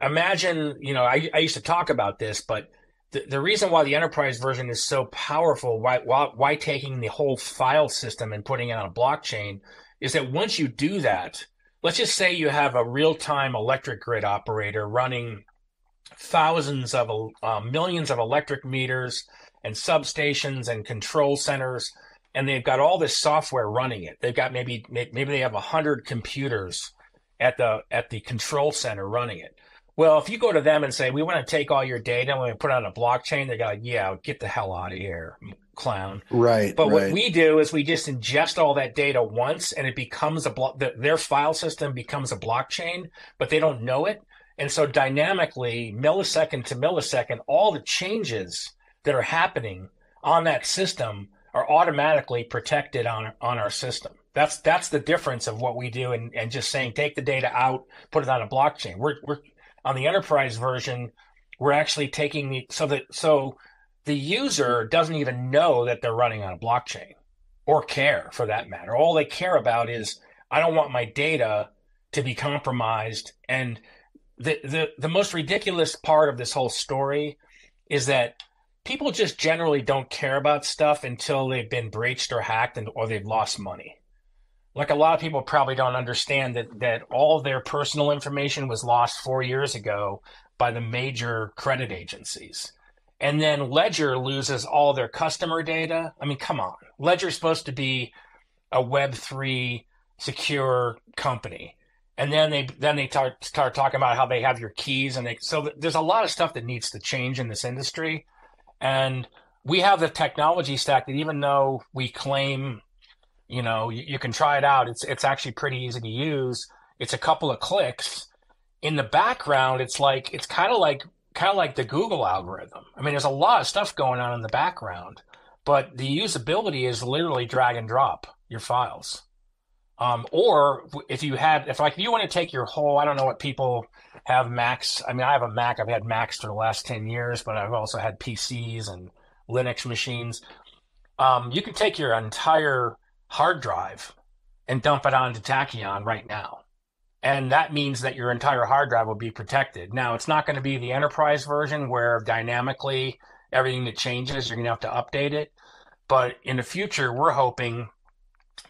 imagine, I used to talk about this, but the reason why the enterprise version is so powerful, why taking the whole file system and putting it on a blockchain, is that once you do that, let's just say you have a real-time electric grid operator running thousands of millions of electric meters and substations and control centers, and they've got all this software running it. They've got maybe they have 100 computers at the control center running it. Well, if you go to them and say, we want to take all your data and we put it on a blockchain, they're like, yeah, get the hell out of here, clown. Right. But what we do is we just ingest all that data once, and it becomes their file system becomes a blockchain, but they don't know it. And so dynamically, millisecond to millisecond, all the changes that are happening on that system are automatically protected on our system. That's the difference of what we do, and just saying, take the data out, put it on a blockchain. We're on the enterprise version, we're actually taking so the user doesn't even know that they're running on a blockchain, or care for that matter. All they care about is, I don't want my data to be compromised. And the most ridiculous part of this whole story is that people just generally don't care about stuff until they've been breached or hacked or they've lost money. Like, a lot of people probably don't understand that all their personal information was lost 4 years ago by the major credit agencies. And then Ledger loses all their customer data. I mean, come on. Ledger's supposed to be a Web3 secure company. And then they start talking about how they have your keys, so there's a lot of stuff that needs to change in this industry. And we have the technology stack that, even though we claim, you can try it out, it's actually pretty easy to use. It's a couple of clicks. In the background, it's kind of like the Google algorithm. I mean, there's a lot of stuff going on in the background, but the usability is literally drag and drop your files. Or if you want to take your whole, I don't know what people have Macs. I mean, I have a Mac. I've had Macs for the last 10 years, but I've also had PCs and Linux machines. You can take your entire hard drive and dump it onto Taekion right now. And that means that your entire hard drive will be protected. Now, it's not going to be the enterprise version where dynamically everything that changes, you're going to have to update it. But in the future, we're hoping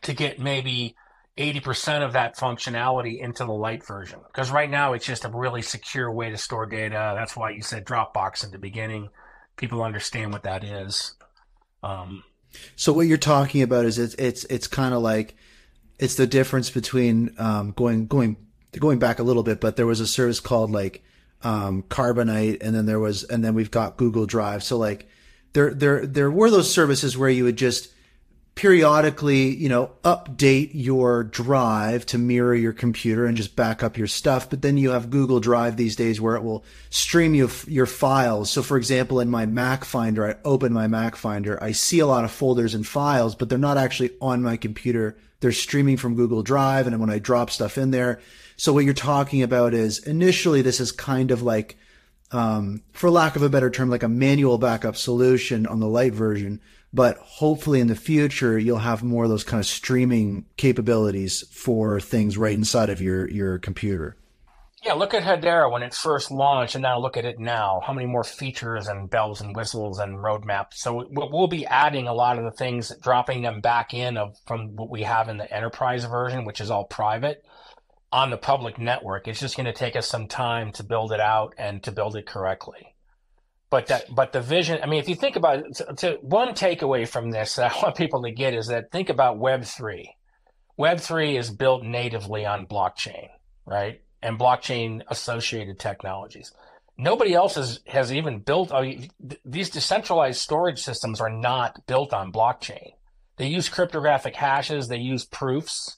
to get maybe 80% of that functionality into the light version. Because right now, it's just a really secure way to store data. That's why you said Dropbox at the beginning. People understand what that is. So what you're talking about is it's kind of like, it's the difference between going back a little bit, but there was a service called Carbonite, and then we've got Google Drive. So like there were those services where you would just periodically, update your drive to mirror your computer and just back up your stuff. But then you have Google Drive these days where it will stream your files. So for example, in my Mac Finder, I open my Mac Finder, I see a lot of folders and files, but they're not actually on my computer. They're streaming from Google Drive. And when I drop stuff in there. So what you're talking about is, initially this is kind of like, for lack of a better term, like a manual backup solution on the light version. But hopefully in the future, you'll have more of those kind of streaming capabilities for things right inside of your computer. Yeah, look at Hedera when it first launched, and now look at it now. How many more features and bells and whistles and roadmaps. So we'll be adding a lot of the things, dropping them back in from what we have in the enterprise version, which is all private, on the public network. It's just going to take us some time to build it out and to build it correctly. But the vision, I mean, if you think about it, one takeaway from this that I want people to get is that, think about Web3. Web3 is built natively on blockchain, right? And blockchain associated technologies. Nobody else has even built, these decentralized storage systems are not built on blockchain. They use cryptographic hashes, they use proofs,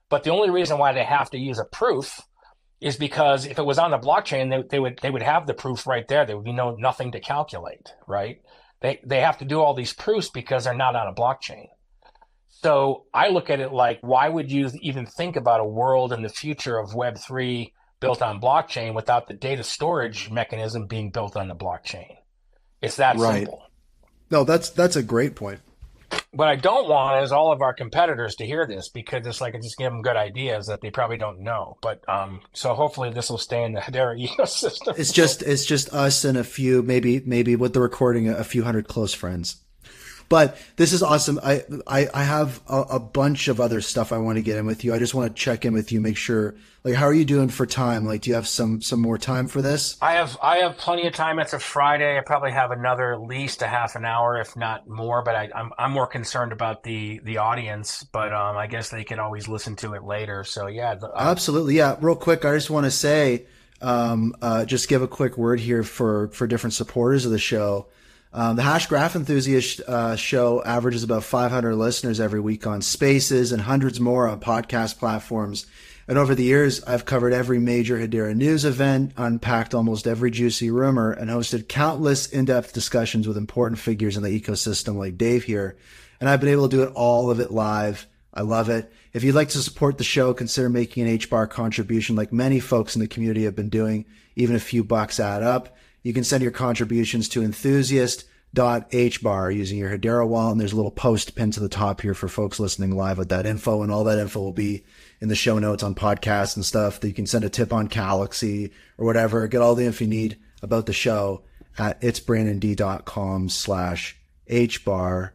but the only reason why they have to use a proof is because if it was on the blockchain, they would have the proof right there. There would be nothing to calculate, right? They have to do all these proofs because they're not on a blockchain. So I look at it like, why would you even think about a world in the future of Web3 built on blockchain without the data storage mechanism being built on the blockchain? It's that simple. No, that's a great point. What I don't want is all of our competitors to hear this, because it's like, I just give them good ideas that they probably don't know. But so hopefully this will stay in the Hedera ecosystem. It's just us and a few, maybe with the recording, a few hundred close friends. But this is awesome. I have a bunch of other stuff I want to get in with you. I just want to check in with you, make sure, like, how are you doing for time? Like, do you have some more time for this? I have plenty of time. It's a Friday. I probably have another at least a half an hour, if not more. But I'm more concerned about the audience. But I guess they could always listen to it later. So yeah, Absolutely. Yeah. Real quick, I just want to say, just give a quick word here for different supporters of the show. The Hashgraph enthusiast show averages about 500 listeners every week on Spaces and hundreds more on podcast platforms. And over the years, I've covered every major Hedera news event, unpacked almost every juicy rumor, and hosted countless in-depth discussions with important figures in the ecosystem like Dave here. And I've been able to do it, all of it live. I love it. If you'd like to support the show, consider making an HBAR contribution like many folks in the community have been doing. Even a few bucks add up. You can send your contributions to enthusiast.hbar using your Hedera wallet. And there's a little post pinned to the top here for folks listening live with that info. And all that info will be in the show notes on podcasts and stuff that you can send a tip on Galaxy or whatever. Get all the info you need about the show at itsbrandond.com/hbar.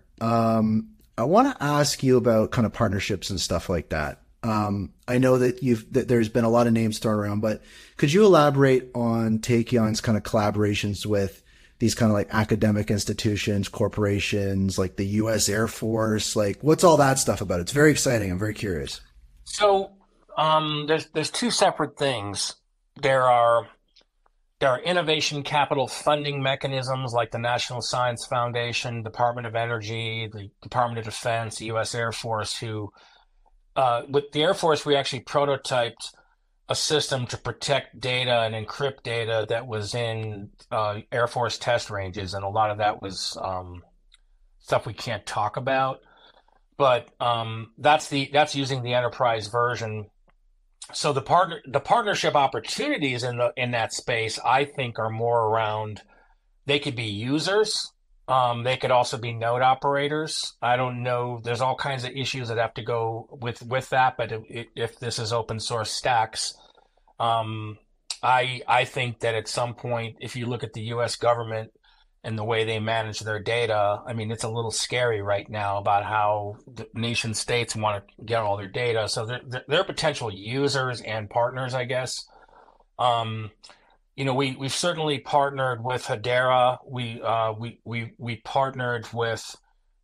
I want to ask you about kind of partnerships and stuff like that. I know that there's been a lot of names thrown around, but could you elaborate on Taekion's kind of collaborations with these kind of like academic institutions, corporations, like the U.S. Air Force? Like, what's all that stuff about? It's very exciting. I'm very curious. So there's two separate things. There are innovation capital funding mechanisms like the National Science Foundation, Department of Energy, the Department of Defense, the U.S. Air Force, who with the Air Force, we actually prototyped a system to protect data and encrypt data that was in Air Force test ranges. And a lot of that was stuff we can't talk about. But that's using the enterprise version. So the partnership opportunities in that space, I think, are more around. They could be users. They could also be node operators. I don't know. There's all kinds of issues that have to go with that. But if this is open source stacks, I think that at some point, if you look at the U.S. government and the way they manage their data, I mean, it's a little scary right now about how the nation states want to get all their data. So they're potential users and partners, I guess. We've certainly partnered with Hedera. We partnered with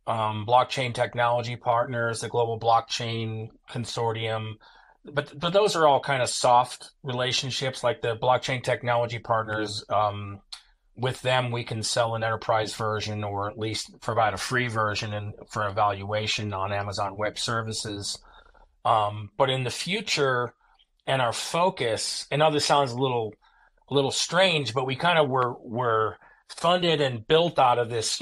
blockchain technology partners, the Global Blockchain Consortium. But those are all kind of soft relationships, like the blockchain technology partners. With them, we can sell an enterprise version or at least provide a free version for evaluation on Amazon Web Services. But in the future, and our focus, I know this sounds a little strange, but we kind of were funded and built out of this,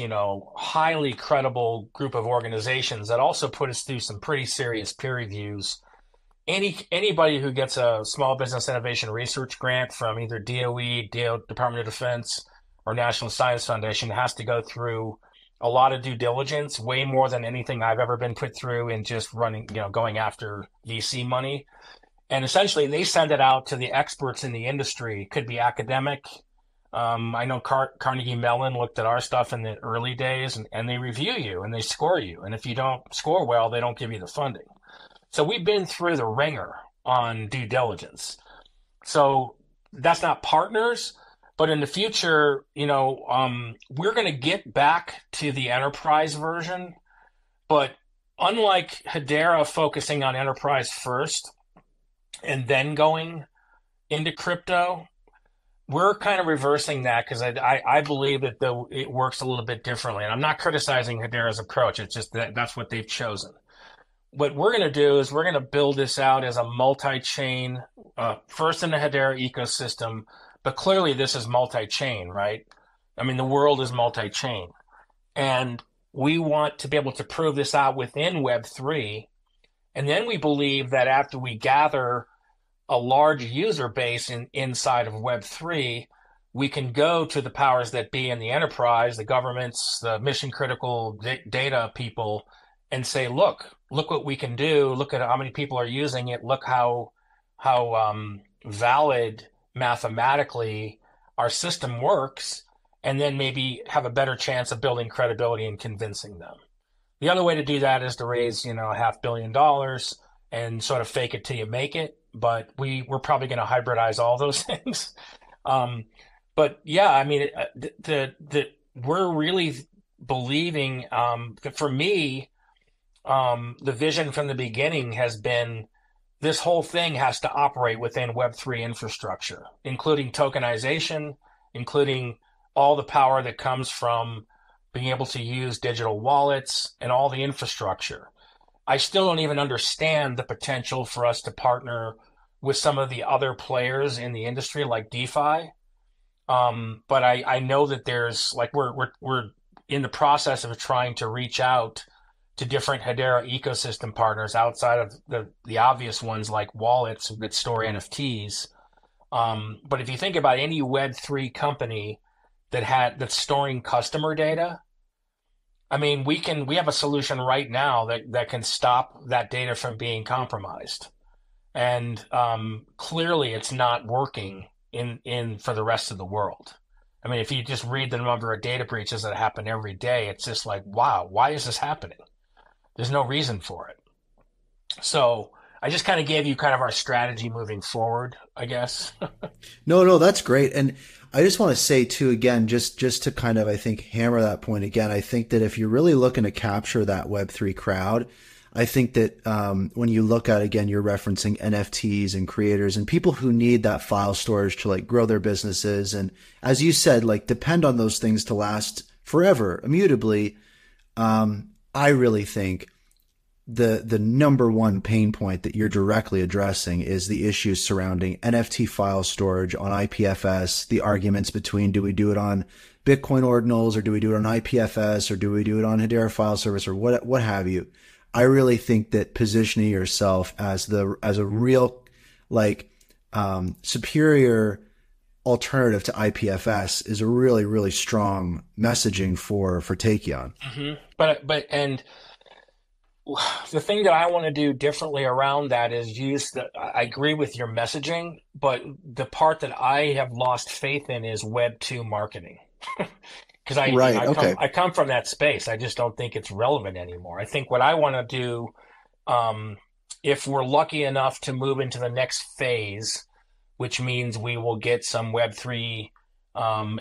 highly credible group of organizations that also put us through some pretty serious peer reviews. Anybody who gets a Small Business Innovation Research grant from either DOE, Department of Defense, or National Science Foundation has to go through a lot of due diligence, way more than anything I've ever been put through in just going after VC money. And essentially, they send it out to the experts in the industry. It could be academic. I know Carnegie Mellon looked at our stuff in the early days, and they review you and they score you. And if you don't score well, they don't give you the funding. So we've been through the ringer on due diligence. So that's not partners, but in the future, we're going to get back to the enterprise version. But unlike Hedera focusing on enterprise first and then going into crypto, we're kind of reversing that because I believe that it works a little bit differently. And I'm not criticizing Hedera's approach. It's just that's what they've chosen. What we're going to do is we're going to build this out as a multi-chain, first in the Hedera ecosystem, but clearly this is multi-chain, right? I mean, the world is multi-chain. And we want to be able to prove this out within Web3. And then we believe that after we gather a large user base inside of Web3, we can go to the powers that be in the enterprise, the governments, the mission critical data people, and say, look what we can do. Look at how many people are using it. Look how valid mathematically our system works. and then maybe have a better chance of building credibility and convincing them. The other way to do that is to raise, $500 million and sort of fake it till you make it. But we're probably going to hybridize all those things. But yeah, I mean, we're really believing, for me, the vision from the beginning has been this whole thing has to operate within Web3 infrastructure, including tokenization, including all the power that comes from being able to use digital wallets and all the infrastructure. I still don't even understand the potential for us to partner with some of the other players in the industry like DeFi. But I know that there's like we're in the process of trying to reach out to different Hedera ecosystem partners outside of the obvious ones like wallets that store NFTs. But if you think about any Web3 company that's storing customer data, I mean, we have a solution right now that can stop that data from being compromised. And clearly it's not working in for the rest of the world. I mean, if you just read the number of data breaches that happen every day, it's just like, wow, why is this happening? There's no reason for it. So I just kind of gave you kind of our strategy moving forward, I guess. No, that's great. And I just want to say too, again, just to kind of, I think, hammer that point again, I think that if you're really looking to capture that Web3 crowd, I think that when you look at, again, you're referencing NFTs and creators and people who need that file storage to like grow their businesses. And as you said, like depend on those things to last forever, immutably. I really think the number one pain point that you're directly addressing is the issues surrounding NFT file storage on IPFS, the arguments between do we do it on Bitcoin ordinals or do we do it on IPFS or do we do it on Hedera file service or what have you. I really think that positioning yourself as a real superior alternative to IPFS is a really, really strong messaging for Taekion. Mm-hmm. But the thing that I want to do differently around that is I agree with your messaging, but the part that I have lost faith in is Web 2 marketing. Because I come from that space. I just don't think it's relevant anymore. I think what I want to do, if we're lucky enough to move into the next phase, which means we will get some Web3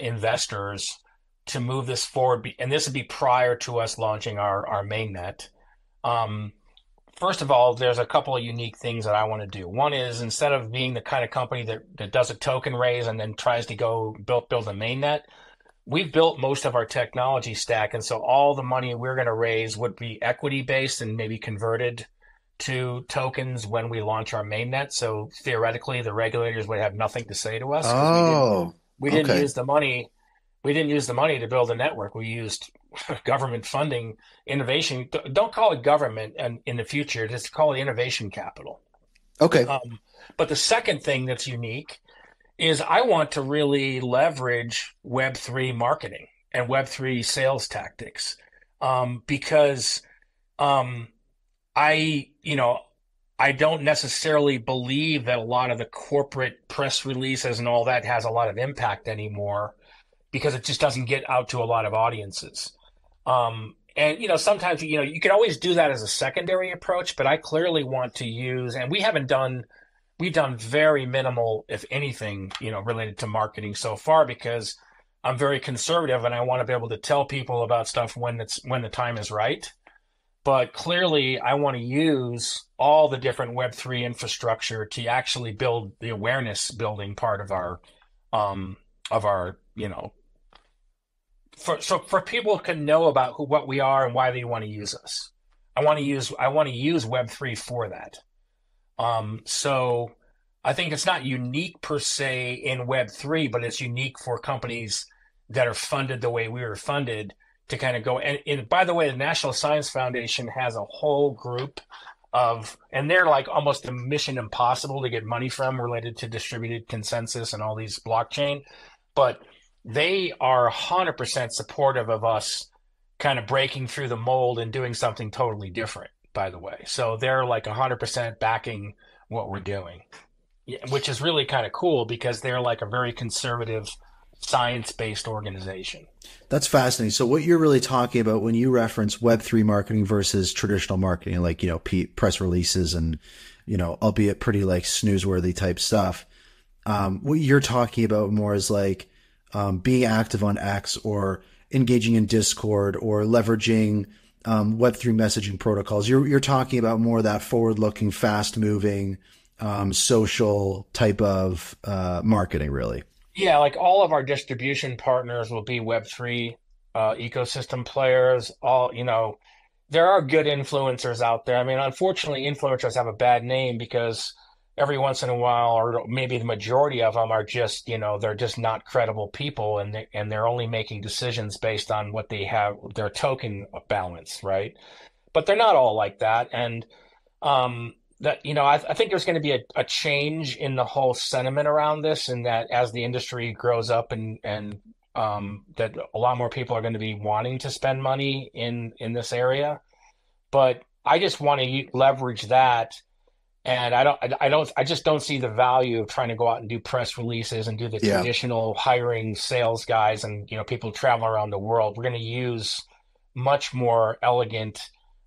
investors to move this forward, and this would be prior to us launching our mainnet. First of all, there's a couple of unique things that I want to do. One is instead of being the kind of company that does a token raise and then tries to go build a mainnet, we've built most of our technology stack. And so all the money we're going to raise would be equity based and maybe converted to tokens when we launch our mainnet. So theoretically, the regulators would have nothing to say to us. We didn't use the money. We didn't use the money to build a network. We used government funding, innovation. Don't call it government in the future. Just call it innovation capital. Okay. But the second thing that's unique is I want to really leverage Web3 marketing and Web3 sales tactics because I don't necessarily believe that a lot of the corporate press releases and all that has a lot of impact anymore because it just doesn't get out to a lot of audiences. And, sometimes, you can always do that as a secondary approach, but I clearly want to use, and we've done very minimal, if anything, related to marketing so far because I'm very conservative and I want to be able to tell people about stuff when the time is right. But clearly I want to use all the different Web3 infrastructure to actually build the awareness building part of our for people can know about what we are and why they want to use us. I want to use Web3 for that. So I think it's not unique per se in Web3, but it's unique for companies that are funded the way we were funded to kind of go. And by the way, the National Science Foundation has a whole group and they're like almost a mission impossible to get money from related to distributed consensus and all these blockchain. But they are 100% supportive of us kind of breaking through the mold and doing something totally different, by the way. So they're like 100% backing what we're doing, which is really kind of cool because they're like a very conservative science-based organization. That's fascinating. So what you're really talking about when you reference Web3 marketing versus traditional marketing, like, press releases and, albeit pretty like snoozeworthy type stuff. What you're talking about more is like, being active on X or engaging in Discord or leveraging, Web3 messaging protocols. You're talking about more of that forward looking, fast moving, social type of, marketing, really. Yeah, like all of our distribution partners will be Web3 ecosystem players. There are good influencers out there. I mean, unfortunately, influencers have a bad name because every once in a while, or maybe the majority of them are just, they're just not credible people, and they're only making decisions based on what they have, their token balance, right? But they're not all like that, and I think there's going to be a change in the whole sentiment around this, and that as the industry grows up and that a lot more people are going to be wanting to spend money in this area. But I just want to leverage that, and I just don't see the value of trying to go out and do press releases and do the Yeah. traditional hiring sales guys and people travel around the world. We're going to use much more elegant,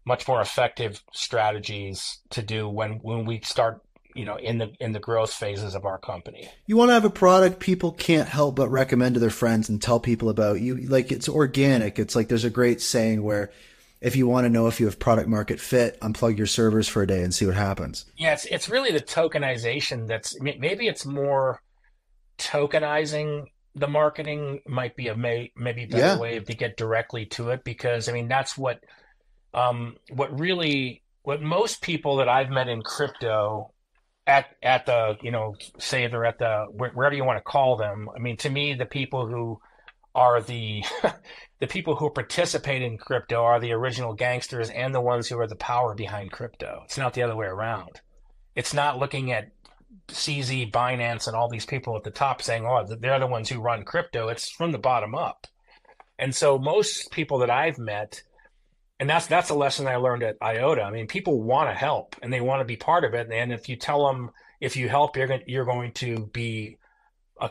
much more effective strategies to do when we start, in the growth phases of our company. You want to have a product people can't help but recommend to their friends and tell people about. You like, it's organic. It's like there's a great saying where if you want to know if you have product market fit, unplug your servers for a day and see what happens. Yeah, it's really the tokenization that's maybe it's more tokenizing the marketing might be a maybe better Yeah. way to get directly to it, because I mean that's what most people that I've met in crypto at the say they're at the wherever you want to call them. I mean, to me, the people who are the the people who participate in crypto are the original gangsters and the ones who are the power behind crypto. It's not the other way around. It's not looking at CZ, Binance, and all these people at the top saying, "Oh, they're the ones who run crypto." It's from the bottom up. And so most people that I've met, and that's a lesson I learned at IOTA. I mean, people want to help and they want to be part of it. And if you tell them if you help, you're going to be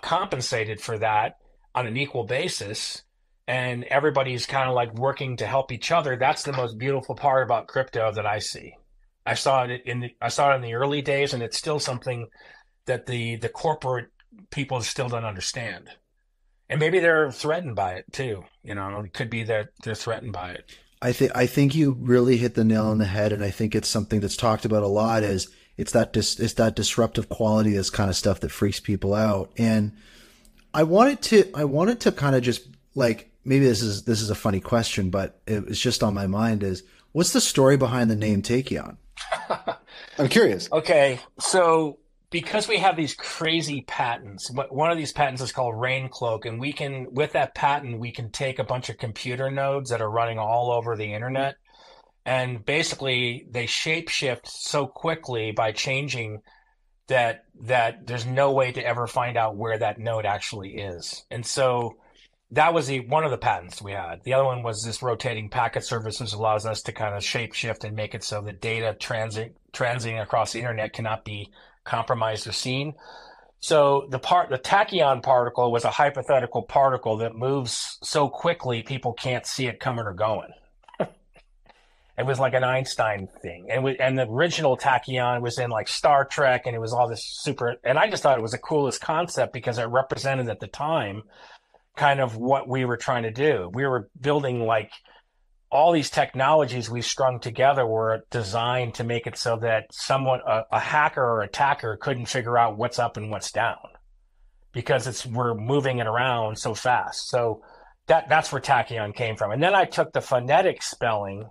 compensated for that on an equal basis, and everybody's kind of like working to help each other. That's the most beautiful part about crypto that I see. I saw it in the early days, and it's still something that the corporate people still don't understand. And maybe they're threatened by it too. It could be that they're threatened by it. I think you really hit the nail on the head, and I think it's something that's talked about a lot. Is it's that disruptive quality, this kind of stuff that freaks people out. And I wanted to kind of just like, maybe this is a funny question, but it was just on my mind, is what's the story behind the name Taekion? I'm curious. Okay, so because we have these crazy patents, one of these patents is called Rain Cloak, and with that patent, we can take a bunch of computer nodes that are running all over the internet, and basically they shapeshift so quickly by changing that there's no way to ever find out where that node actually is. And so that was one of the patents we had. The other one was this rotating packet services allows us to kind of shapeshift and make it so that data transiting across the internet cannot be compromised or seen. So the tachyon particle was a hypothetical particle that moves so quickly people can't see it coming or going. It was like an Einstein thing. And the original tachyon was in like Star Trek, and it was all this super, and I just thought it was the coolest concept because it represented at the time kind of what we were trying to do. We were building like all these technologies we strung together were designed to make it so that a hacker or attacker couldn't figure out what's up and what's down because we're moving it around so fast. So that's where tachyon came from. And then I took the phonetic spelling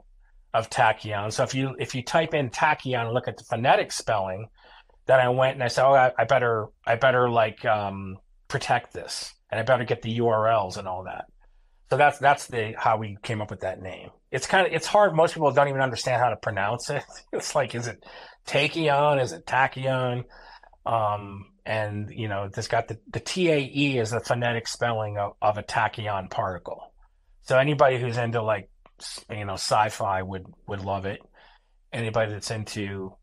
of tachyon. So if you type in tachyon and look at the phonetic spelling, then I went and I said, oh, I better like protect this, and I better get the URLs and all that. So that's how we came up with that name. It's hard. Most people don't even understand how to pronounce it. It's like, is it Taekion? Is it tachyon? And it's got the TAE is the phonetic spelling of a tachyon particle. So anybody who's into like sci-fi would love it. Anybody that's into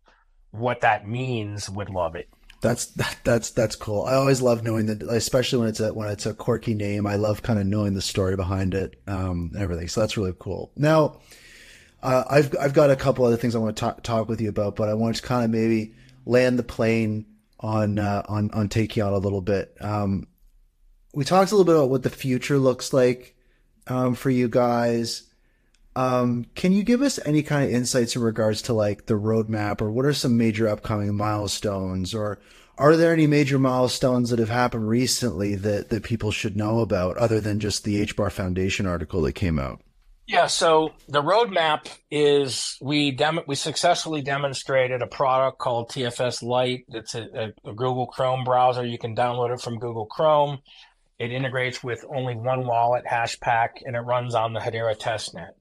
what that means would love it. That's cool. I always love knowing that, especially when it's a quirky name. I love kind of knowing the story behind it, and everything. So that's really cool. Now, I've got a couple other things I want to talk with you about, but I want to kind of maybe land the plane on Taekion a little bit. We talked a little bit about what the future looks like for you guys. Can you give us any kind of insights in regards to like the roadmap, or what are some major upcoming milestones, or are there any major milestones that have happened recently that people should know about other than just the HBAR Foundation article that came out? Yeah, so the roadmap is we successfully demonstrated a product called TFS Lite. It's a Google Chrome browser. You can download it from Google Chrome. It integrates with only one wallet, Hashpack, and it runs on the Hedera testnet.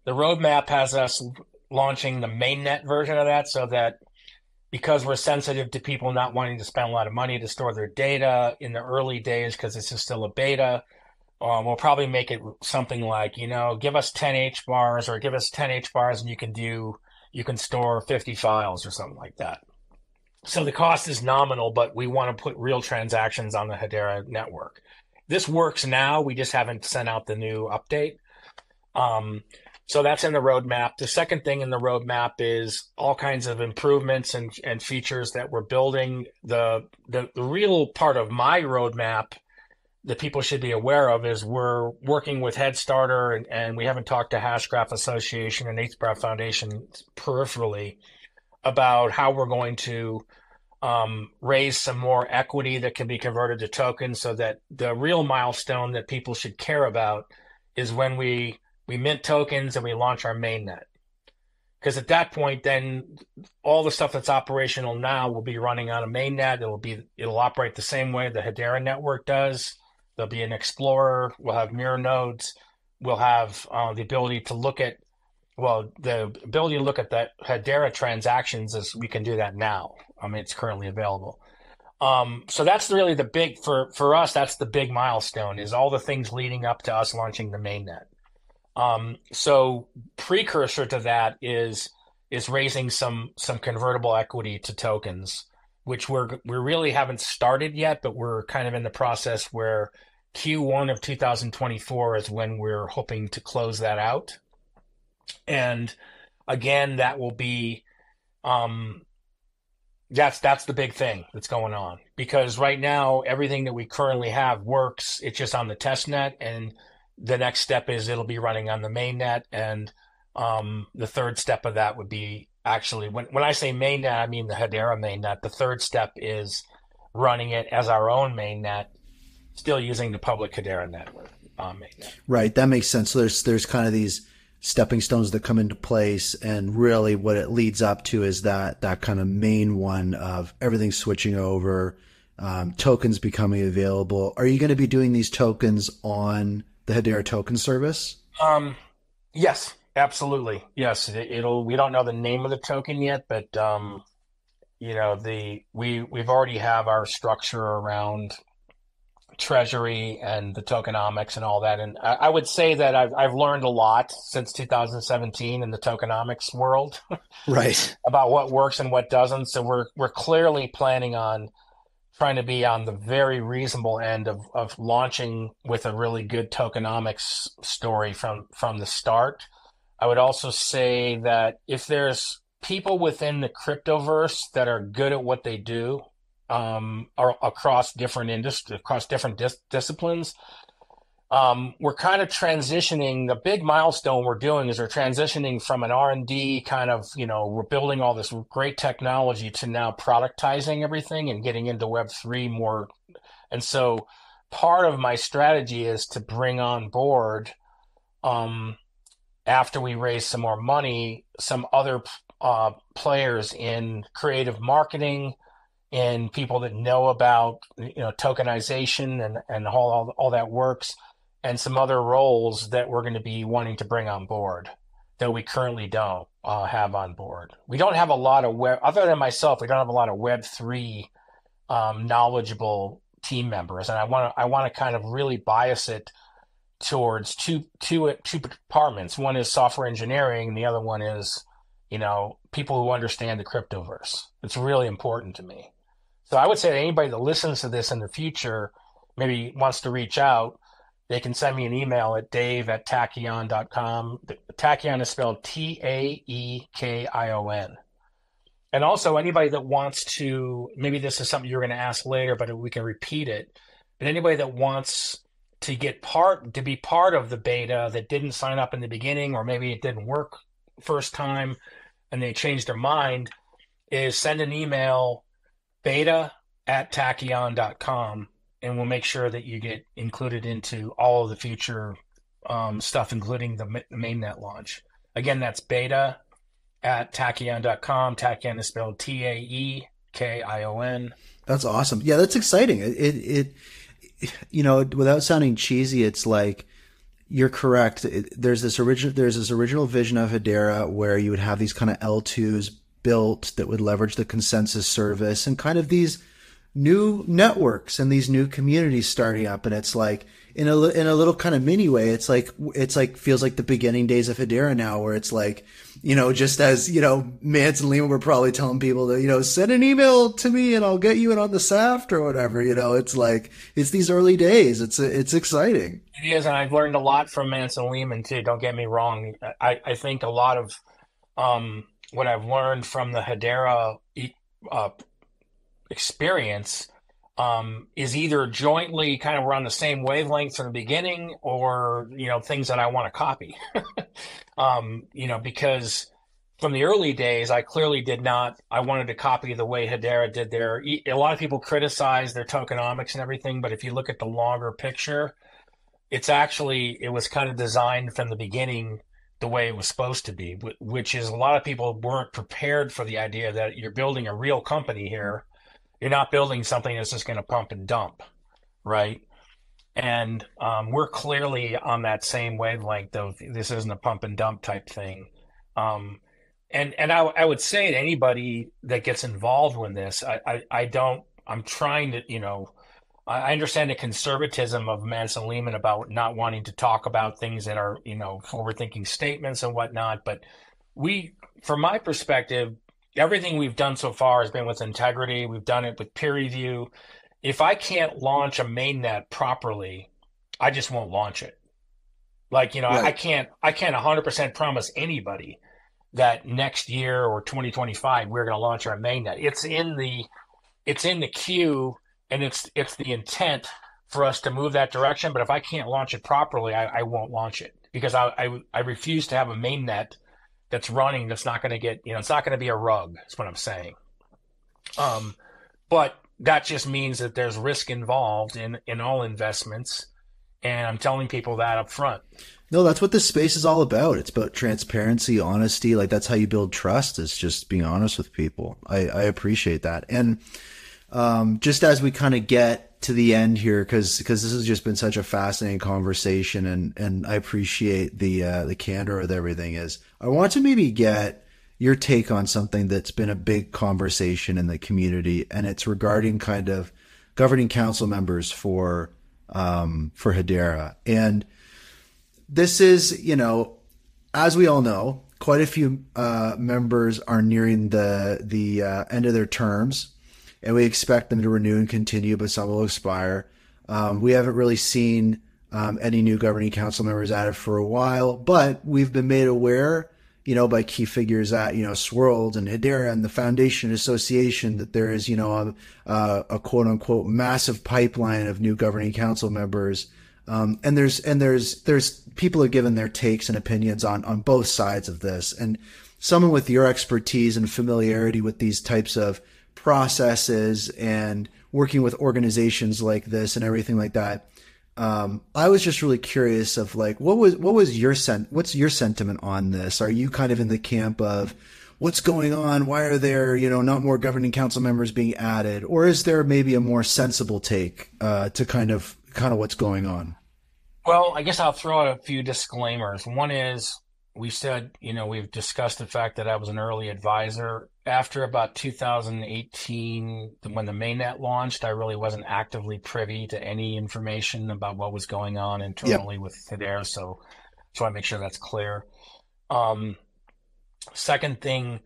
The roadmap has us launching the mainnet version of that, so that because we're sensitive to people not wanting to spend a lot of money to store their data in the early days, because this is still a beta, we'll probably make it something like, give us 10 HBARs or give us 10 HBARs and you can store 50 files or something like that. So the cost is nominal, but we want to put real transactions on the Hedera network. This works now. We just haven't sent out the new update. So that's in the roadmap. The second thing in the roadmap is all kinds of improvements and features that we're building. The real part of my roadmap that people should be aware of is we're working with Headstarter, and we haven't talked to Hashgraph Association and itsbrandond Foundation peripherally about how we're going to raise some more equity that can be converted to tokens, so that the real milestone that people should care about is when we mint tokens and we launch our mainnet. Because at that point, then all the stuff that's operational now will be running on a mainnet. It'll operate the same way the Hedera network does. There'll be an explorer. We'll have mirror nodes. We'll have the ability to look at that Hedera transactions, as we can do that now. I mean, it's currently available. So that's really the big, for us, that's the big milestone, is all the things leading up to us launching the mainnet. So precursor to that is raising some convertible equity to tokens, which we really haven't started yet, but we're kind of in the process where Q1 of 2024 is when we're hoping to close that out. And again, that will be, that's the big thing that's going on, because right now everything that we currently have works. It's just on the test net, and the next step is it'll be running on the mainnet. And the third step of that would be, actually, when I say mainnet, I mean the Hedera mainnet. The third step is running it as our own mainnet, still using the public Hedera network mainnet. Right, that makes sense. So there's kind of these stepping stones that come into place, and really what it leads up to is that kind of main one of everything switching over, tokens becoming available. Are you going to be doing these tokens on the Hedera token service? Yes, absolutely. Yes, we don't know the name of the token yet, but we've already have our structure around treasury and the tokenomics and all that. And I would say that I've learned a lot since 2017 in the tokenomics world, right, about what works and what doesn't. So we're clearly planning on trying to be on the very reasonable end of launching with a really good tokenomics story from the start. I would also say that if there's people within the cryptoverse that are good at what they do, across different industries, across different disciplines, we're kind of transitioning. The big milestone we're doing is we're transitioning from an R&D kind of, we're building all this great technology to now productizing everything and getting into Web3 more. And so part of my strategy is to bring on board, after we raise some more money, some other players in creative marketing, and people that know about tokenization and all that works, and some other roles that we're going to be wanting to bring on board that we currently don't have on board. We don't have a lot of other than myself, we don't have a lot of Web3 knowledgeable team members, and I want to kind of really bias it towards two departments. One is software engineering, and the other one is people who understand the cryptoverse. It's really important to me. So I would say that anybody that listens to this in the future, maybe wants to reach out, they can send me an email at dave@taekion.com. Taekion is spelled Taekion. And also anybody that wants to, maybe this is something you're going to ask later, but we can repeat it. But anybody that wants to be part of the beta that didn't sign up in the beginning, or maybe it didn't work first time and they changed their mind, is send an email beta@taekion.com, and we'll make sure that you get included into all of the future stuff, including the mainnet launch. Again, that's beta@taekion.com. Taekion is spelled Taekion. That's awesome. Yeah, that's exciting. It without sounding cheesy, it's like you're correct. There's this original vision of Hedera where you would have these kind of L2s built that would leverage the consensus service and kind of these new networks and these new communities starting up. And it's like in a little kind of mini way, it's like feels like the beginning days of Hedera now, where it's like, just as, Mance and Lehman were probably telling people to, send an email to me and I'll get you in on the SAFT or whatever, it's like, it's these early days. It's exciting. It is. And I've learned a lot from Mance and Lehman too. Don't get me wrong. I think a lot of, what I've learned from the Hedera experience is either jointly kind of we're on the same wavelength from the beginning, or things that I want to copy. Because from the early days, I clearly did not. I wanted to copy the way Hedera did their. A lot of people criticize their tokenomics and everything, but if you look at the longer picture, it was kind of designed from the beginning the way it was supposed to be, which is a lot of people weren't prepared for the idea that you're building a real company here. You're not building something that's just going to pump and dump, right? And we're clearly on that same wavelength of this isn't a pump and dump type thing. And I would say to anybody that gets involved with this, I'm trying to, I understand the conservatism of Manson Lehman about not wanting to talk about things that are, forward-thinking statements and whatnot. But from my perspective, everything we've done so far has been with integrity. We've done it with peer review. If I can't launch a mainnet properly, I just won't launch it. Like, right. I can't 100% promise anybody that next year or 2025 we're going to launch our mainnet. It's in the queue. And it's the intent for us to move that direction. But if I can't launch it properly, I won't launch it, because I refuse to have a mainnet that's running that's not going to get, it's not going to be a rug. That's what I'm saying. But that just means that there's risk involved in all investments. And I'm telling people that up front. No, that's what this space is all about. It's about transparency, honesty. Like, that's how you build trust, is just being honest with people. I appreciate that. And just as we kind of get to the end here, because this has just been such a fascinating conversation, and I appreciate the candor with everything, is I want to maybe get your take on something that's been a big conversation in the community, and it's regarding kind of governing council members for Hedera. And this is, as we all know, quite a few members are nearing the end of their terms. And we expect them to renew and continue, but some will expire. We haven't really seen any new governing council members added for a while, but we've been made aware, by key figures at, Swirled and Hedera and the Foundation Association, that there is, a quote unquote massive pipeline of new governing council members. And there's people have given their takes and opinions on both sides of this. And someone with your expertise and familiarity with these types of processes and working with organizations like this and everything like that, I was just really curious of like, what's your sentiment on this? Are you kind of in the camp of what's going on? Why are there, not more governing council members being added? Or is there maybe a more sensible take to kind of what's going on? Well, I guess I'll throw out a few disclaimers. One is, we said, we've discussed the fact that I was an early advisor. After about 2018, when the mainnet launched, I really wasn't actively privy to any information about what was going on internally with Hedera. So I make sure that's clear. Second thing,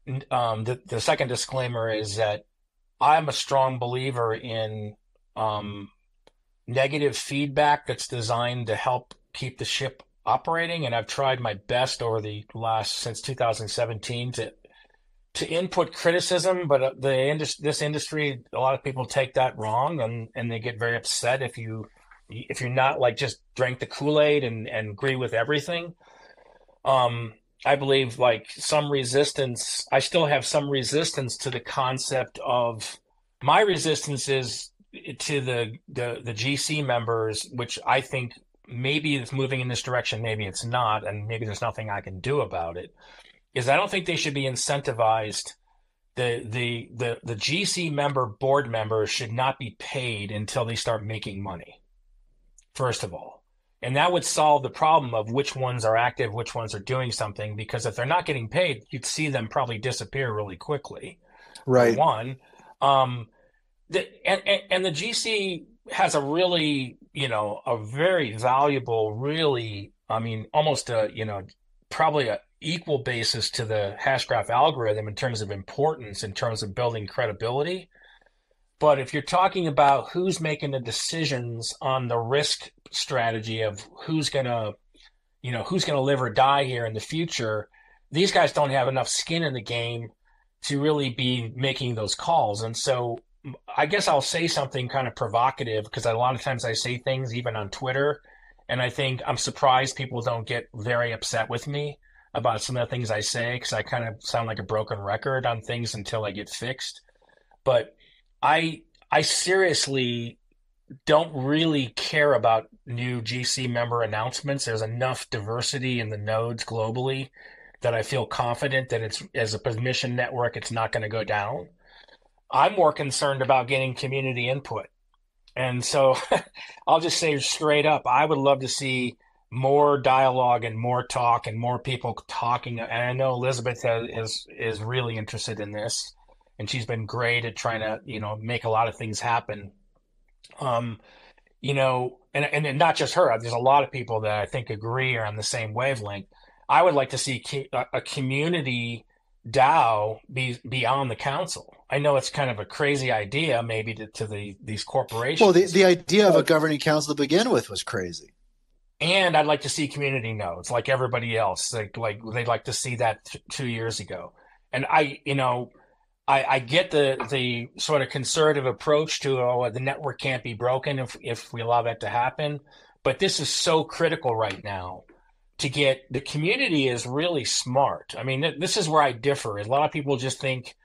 the second disclaimer is that I'm a strong believer in negative feedback that's designed to help keep the ship operating. And I've tried my best over the last since 2017 to input criticism, but this industry, a lot of people take that wrong, and they get very upset if you're not like just drank the Kool-Aid and agree with everything. I believe like some resistance. I still have some resistance to the concept of my resistance is to the GC members, which I think maybe it's moving in this direction, maybe it's not, and maybe there's nothing I can do about it. Is I don't think they should be incentivized. The GC member board members should not be paid until they start making money, first of all. And that would solve the problem of which ones are active, which ones are doing something, because if they're not getting paid, you'd see them probably disappear really quickly. Right. One. And the GC has a really, a very valuable, really, I mean, almost probably a equal basis to the Hashgraph algorithm in terms of importance, in terms of building credibility. But if you're talking about who's making the decisions on the risk strategy of who's gonna live or die here in the future, these guys don't have enough skin in the game to really be making those calls. And so I guess I'll say something kind of provocative, because a lot of times I say things even on Twitter, and I think I'm surprised people don't get very upset with me about some of the things I say, because I kind of sound like a broken record on things until I get fixed. But I seriously don't really care about new GC member announcements. There's enough diversity in the nodes globally that I feel confident that it's, as a permission network, it's not going to go down. I'm more concerned about getting community input. And so I'll just say straight up, I would love to see more dialogue and more talk and more people talking. And I know Elizabeth is really interested in this, and she's been great at trying to, make a lot of things happen. And not just her. There's a lot of people that I think agree are on the same wavelength. I would like to see a community DAO be beyond the council. I know it's kind of a crazy idea, maybe to these corporations. Well, the idea of a governing council to begin with was crazy. And I'd like to see community nodes like everybody else. Like they'd like to see that 2 years ago. And I get the sort of conservative approach to the network can't be broken if we allow that to happen. But this is so critical right now to get the community is really smart. I mean, this is where I differ. A lot of people just think,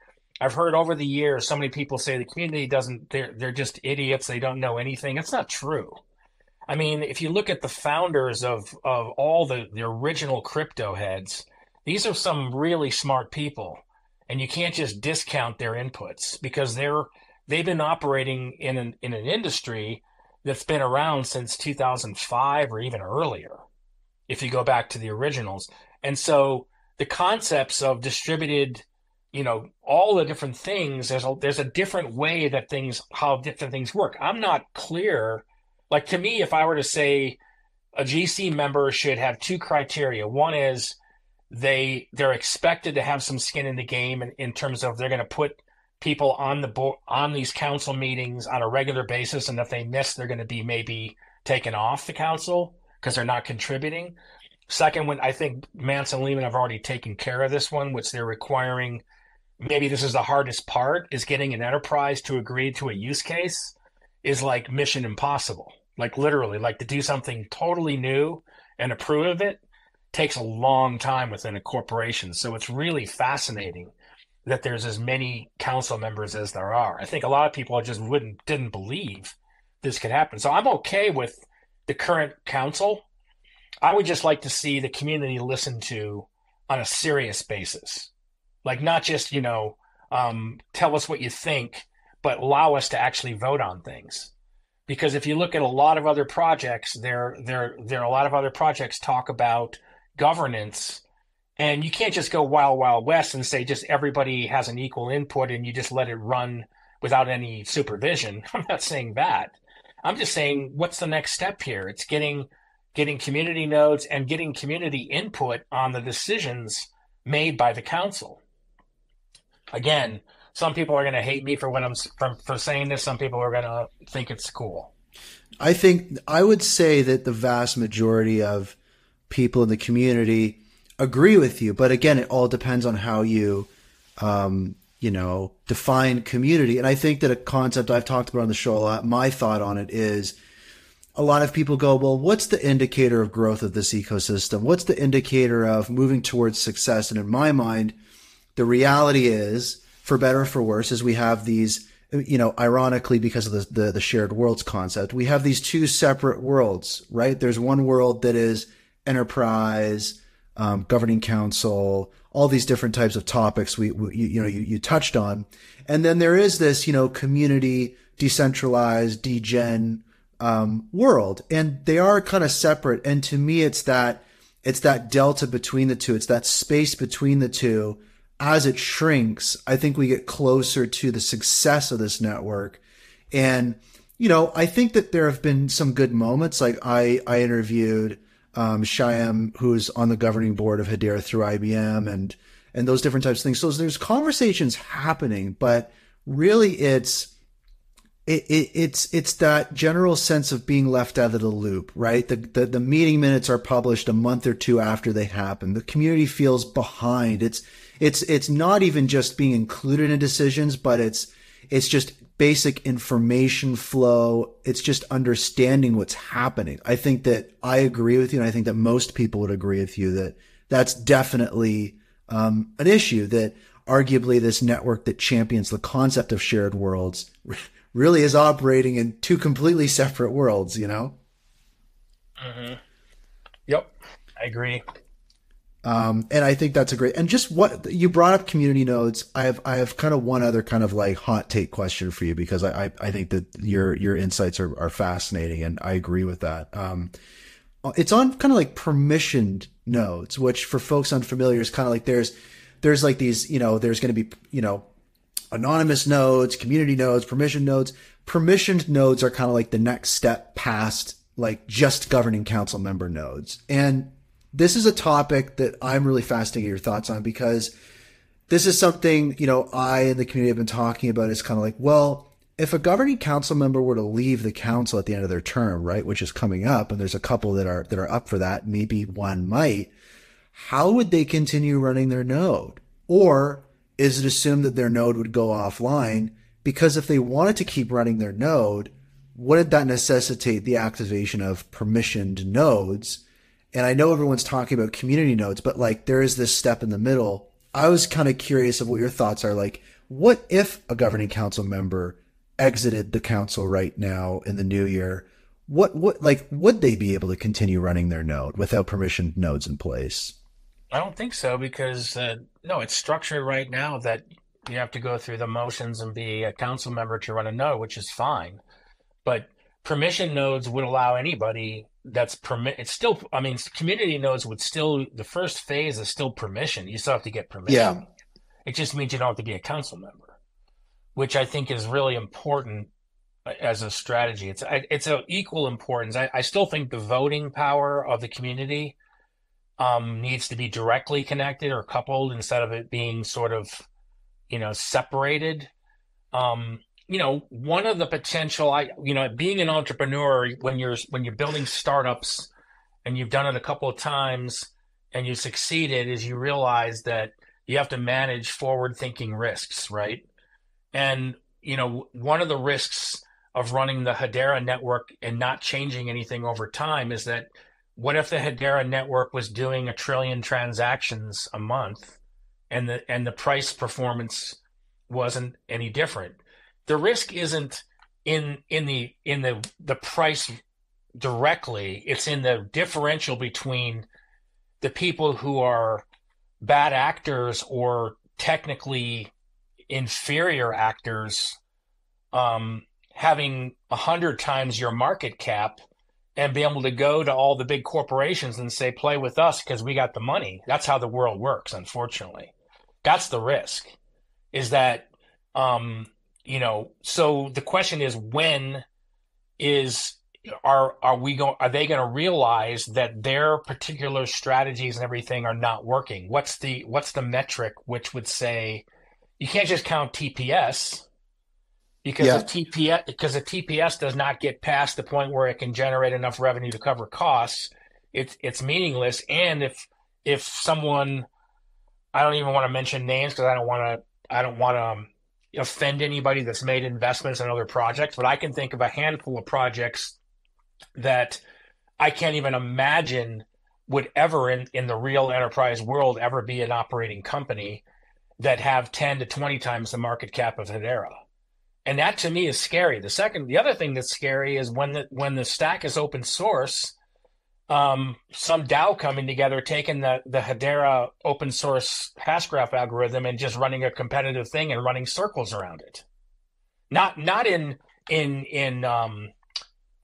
I've heard over the years, so many people say the community doesn't, they're just idiots. They don't know anything. That's not true. I mean, if you look at the founders of all the original crypto heads, these are some really smart people. And you can't just discount their inputs, because they've been operating in an industry that's been around since 2005 or even earlier, if you go back to the originals. And so the concepts of distributed, all the different things, there's a different way that how different things work. I'm not clear. Like, to me, if I were to say a GC member should have two criteria. One is they're expected to have some skin in the game in terms of they're going to put people on the board on these council meetings on a regular basis, and if they miss, they're going to be maybe taken off the council because they're not contributing. Second one, I think Manson and Lehman have already taken care of this one, which they're requiring. Maybe this is the hardest part, is getting an enterprise to agree to a use case is like mission impossible. Like literally, like to do something totally new and approve of it takes a long time within a corporation. So it's really fascinating that there's as many council members as there are. I think a lot of people just didn't believe this could happen. So I'm okay with the current council. I would just like to see the community listened to on a serious basis. Like, not just, tell us what you think, but allow us to actually vote on things. Because if you look at a lot of other projects, there are a lot of other projects talk about governance, and you can't just go wild west and say just everybody has an equal input and you just let it run without any supervision. I'm not saying that. I'm just saying, what's the next step here? It's getting community nodes and getting community input on the decisions made by the council. Again, some people are going to hate me for what for saying this. Some people are going to think it's cool. I would say that the vast majority of people in the community agree with you, but again, it all depends on how you, define community. And I think that a concept I've talked about on the show a lot, my thought on it is a lot of people go, well, what's the indicator of growth of this ecosystem? What's the indicator of moving towards success? And in my mind, the reality is, for better or for worse, is we have these, ironically, because of the shared worlds concept, we have these two separate worlds, right? There's one world that is enterprise, governing council, all these different types of topics you touched on. And then there is this, community, decentralized, degen, world. And they are kind of separate. And to me, it's that delta between the two. It's that space between the two. As it shrinks, I think we get closer to the success of this network. And, I think that there have been some good moments. Like I interviewed, Shyam, who's on the governing board of Hedera through IBM and those different types of things. So there's conversations happening, but really it's that general sense of being left out of the loop, right? The meeting minutes are published a month or two after they happen. The community feels behind. It's not even just being included in decisions, but it's just basic information flow. It's just understanding what's happening. I think that I agree with you, and I think that most people would agree with you that that's definitely an issue, that arguably this network that champions the concept of shared worlds really is operating in two completely separate worlds, Mm-hmm. Yep, I agree. And I think that's a great, and just what you brought up community nodes. I have kind of one other kind of like hot take question for you, because I think that your insights are fascinating, and I agree with that. It's on kind of like permissioned nodes, which for folks unfamiliar is kind of like there's like these, there's going to be, anonymous nodes, community nodes, permission nodes. Permissioned nodes are kind of like the next step past like just governing council member nodes. And this is a topic that I'm really fascinated to get your thoughts on, because this is something, I and the community have been talking about. It's kind of like, well, if a governing council member were to leave the council at the end of their term, right, which is coming up, and there's a couple that are up for that, maybe one might, how would they continue running their node? Or is it assumed that their node would go offline? Because if they wanted to keep running their node, wouldn't that necessitate the activation of permissioned nodes? And I know everyone's talking about community nodes, but like there is this step in the middle. I was kind of curious of what your thoughts are. Like, what if a governing council member exited the council right now in the new year? What would they be able to continue running their node without permissioned nodes in place? I don't think so, because no, it's structured right now that you have to go through the motions and be a council member to run a node, which is fine. But permission nodes would allow anybody that's it's still, I mean, community nodes would still, the first phase is still permission. You still have to get permission. Yeah. It just means you don't have to be a council member, which I think is really important as a strategy. It's of equal importance. I still think the voting power of the community needs to be directly connected or coupled instead of it being sort of, separated. One of the potential, being an entrepreneur, when you're building startups and you've done it a couple of times and you succeeded, is you realize that you have to manage forward-thinking risks, right? And, one of the risks of running the Hedera network and not changing anything over time is that what if the Hedera network was doing 1 trillion transactions a month and the price performance wasn't any different? The risk isn't in the price directly. It's in the differential between the people who are bad actors or technically inferior actors having 100 times your market cap and be able to go to all the big corporations and say, play with us because we got the money. That's how the world works, unfortunately. That's the risk, is that, so the question is, when are they going to realize that their particular strategies and everything are not working? What's the metric which would say, you can't just count TPS because Yeah. if TPS does not get past the point where it can generate enough revenue to cover costs, it's meaningless. And if someone, I don't even want to mention names because I don't want to offend anybody that's made investments in other projects, but I can think of a handful of projects that I can't even imagine would ever in the real enterprise world ever be an operating company that have 10 to 20 times the market cap of Hedera. And that to me is scary. The other thing that's scary is when the stack is open source, some DAO coming together, taking the Hedera open source Hashgraph algorithm and just running a competitive thing and running circles around it. Not in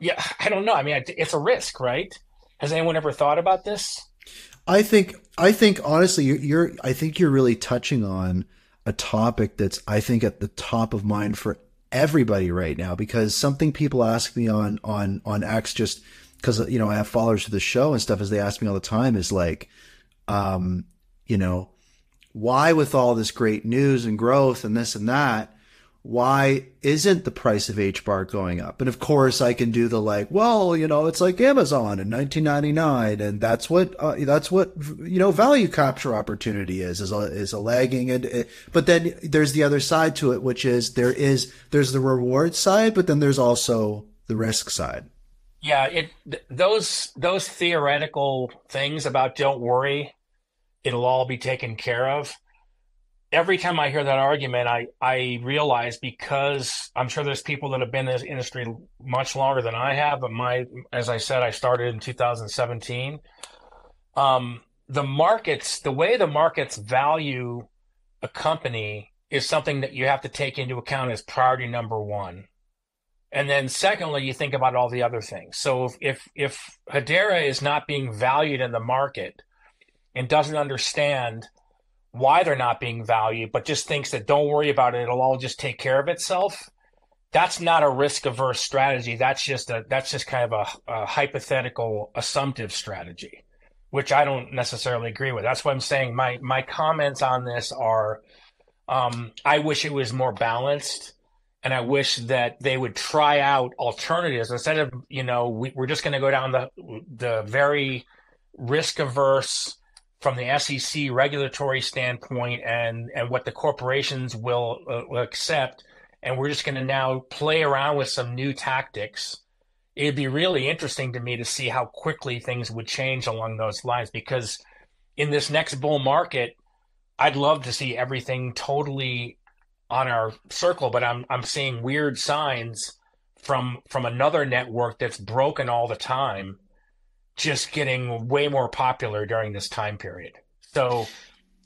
yeah, I don't know. I mean, it's a risk, right? Has anyone ever thought about this? I think honestly, I think you're really touching on a topic that's, I think, at the top of mind for everybody right now, because something people ask me on X, just because, I have followers to the show and stuff, as they ask me all the time, is like, why, with all this great news and growth and this and that, why isn't the price of HBAR going up? And of course I can do the like, well, it's like Amazon in 1999, and that's what value capture opportunity is a lagging. But then there's the other side to it, which is there's the reward side, but then there's also the risk side. Yeah, those theoretical things about don't worry, it'll all be taken care of. Every time I hear that argument, I realize, because I'm sure there's people that have been in this industry much longer than I have, but as I said, I started in 2017. The way the markets value a company is something that you have to take into account as priority number one. And then secondly, you think about all the other things. So if Hedera is not being valued in the market and doesn't understand why they're not being valued, but just thinks that don't worry about it, it'll all just take care of itself, that's not a risk-averse strategy. That's just kind of a hypothetical assumptive strategy, which I don't necessarily agree with. That's why I'm saying my comments on this are, I wish it was more balanced, and I wish that they would try out alternatives instead of, we're just going to go down the very risk-averse from the SEC regulatory standpoint and what the corporations will accept, and we're just going to now play around with some new tactics. It'd be really interesting to me to see how quickly things would change along those lines, because in this next bull market, I'd love to see everything totally on our circle, but I'm seeing weird signs from another network that's broken all the time, just getting way more popular during this time period. So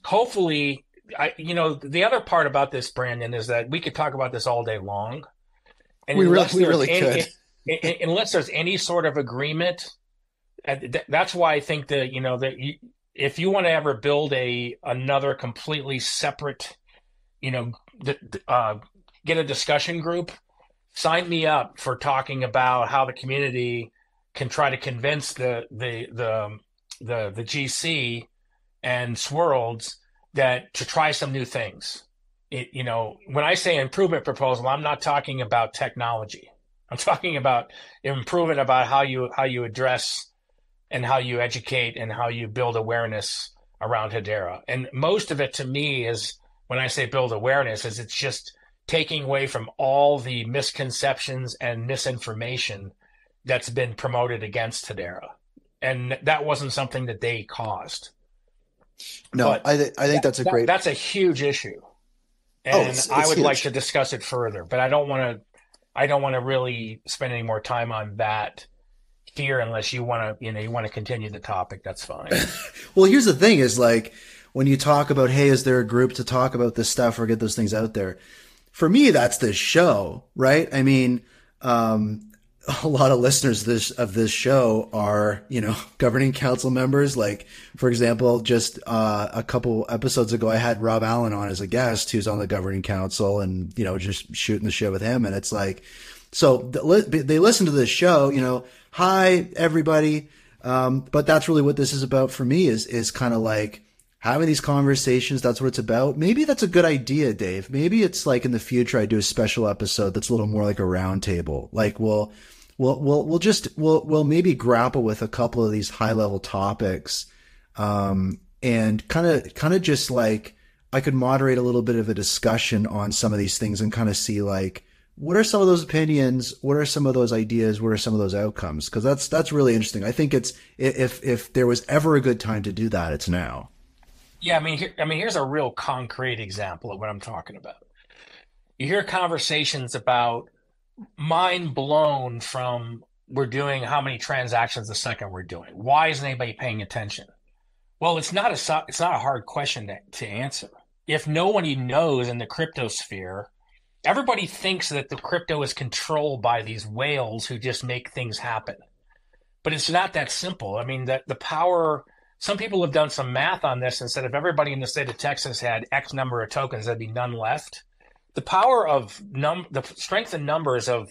hopefully, the other part about this, Brandon, is that we could talk about this all day long. And we really could. Unless there's any sort of agreement, that's why I think that, if you want to ever build another completely separate, get a discussion group, sign me up for talking about how the community can try to convince the GC and Swirlds that to try some new things. When I say improvement proposal, I'm not talking about technology. I'm talking about improvement about how you address and how you educate and how you build awareness around Hedera. And most of it to me is, when I say build awareness, is it's just taking away from all the misconceptions and misinformation that's been promoted against Hedera. And that wasn't something that they caused. No, but I think that's a huge issue. And I would like to discuss it further, but I don't want to really spend any more time on that here, unless you want to continue the topic. That's fine. Well, here's the thing is, like, when you talk about, hey, is there a group to talk about this stuff or get those things out there? For me, that's this show, right? I mean, a lot of listeners of this show are, governing council members. Like, for example, just a couple episodes ago, I had Rob Allen on as a guest, who's on the governing council, and, just shooting the shit with him. And it's like, so they listen to this show, hi, everybody. But that's really what this is about for me, is kind of like, having these conversations, that's what it's about. Maybe that's a good idea, Dave. Maybe it's like in the future I do a special episode that's a little more like a round table. Like we'll maybe grapple with a couple of these high level topics, and kind of just like I could moderate a little bit of a discussion on some of these things and kind of see like, what are some of those opinions? What are some of those ideas? What are some of those outcomes? Because that's really interesting. I think it's if there was ever a good time to do that, it's now. Yeah, here's a real concrete example of what I'm talking about. You hear conversations about mind blown from we're doing how many transactions a second we're doing. Why isn't anybody paying attention? Well, it's not a hard question to answer. If no one even knows in the crypto sphere, everybody thinks that the crypto is controlled by these whales who just make things happen. But it's not that simple. I mean, the power, some people have done some math on this and said if everybody in the state of Texas had X number of tokens, there'd be none left. The power of the strength in numbers of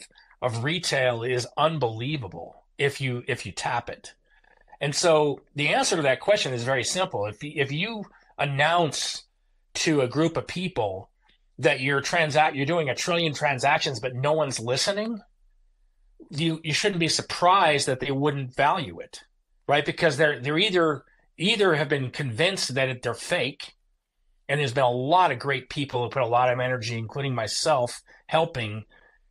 retail is unbelievable if you tap it. And so the answer to that question is very simple. If you announce to a group of people that you're doing 1 trillion transactions, but no one's listening, you shouldn't be surprised that they wouldn't value it, right? Because they're either have been convinced that they're fake, and there's been a lot of great people who put a lot of energy, including myself, helping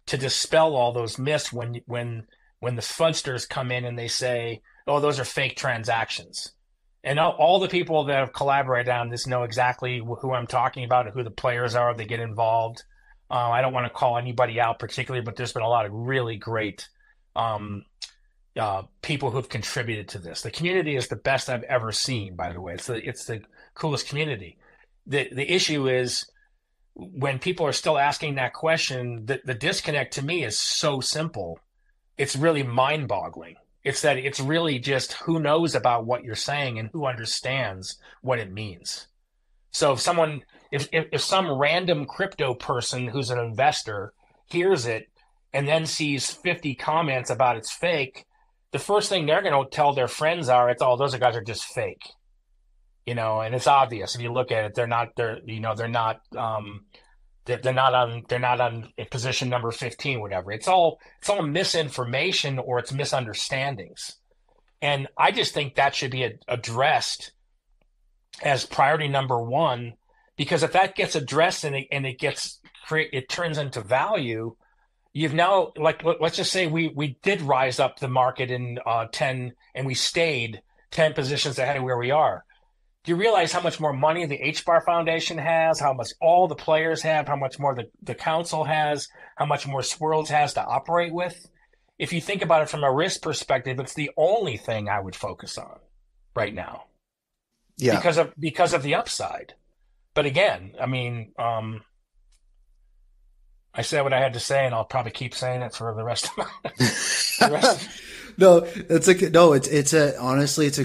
to dispel all those myths when the fudsters come in and they say, oh, those are fake transactions. And all the people that have collaborated on this know exactly who I'm talking about and who the players are. They get involved. I don't want to call anybody out particularly, but there's been a lot of really great people who've contributed to this. The community is the best I've ever seen, by the way. It's the coolest community. The issue is when people are still asking that question, the disconnect to me is so simple. It's really mind-boggling. It's that it's really just who knows about what you're saying and who understands what it means. So if some random crypto person who's an investor hears it and then sees 50 comments about it's fake, the first thing they're going to tell their friends those guys are just fake. And it's obvious if you look at it, they're not on position number 15, whatever. It's all misinformation or it's misunderstandings. And I just think that should be addressed as priority number one, because if that gets addressed and it turns into value, you've now, like, let's just say we did rise up the market in 10 and we stayed 10 positions ahead of where we are. Do you realize how much more money the HBAR Foundation has, how much all the players have, how much more the council has, how much more Swirls has to operate with? If you think about it from a risk perspective, it's the only thing I would focus on right now. Yeah. Because of the upside. But again, I said what I had to say, and I'll probably keep saying it for the rest of my honestly, it's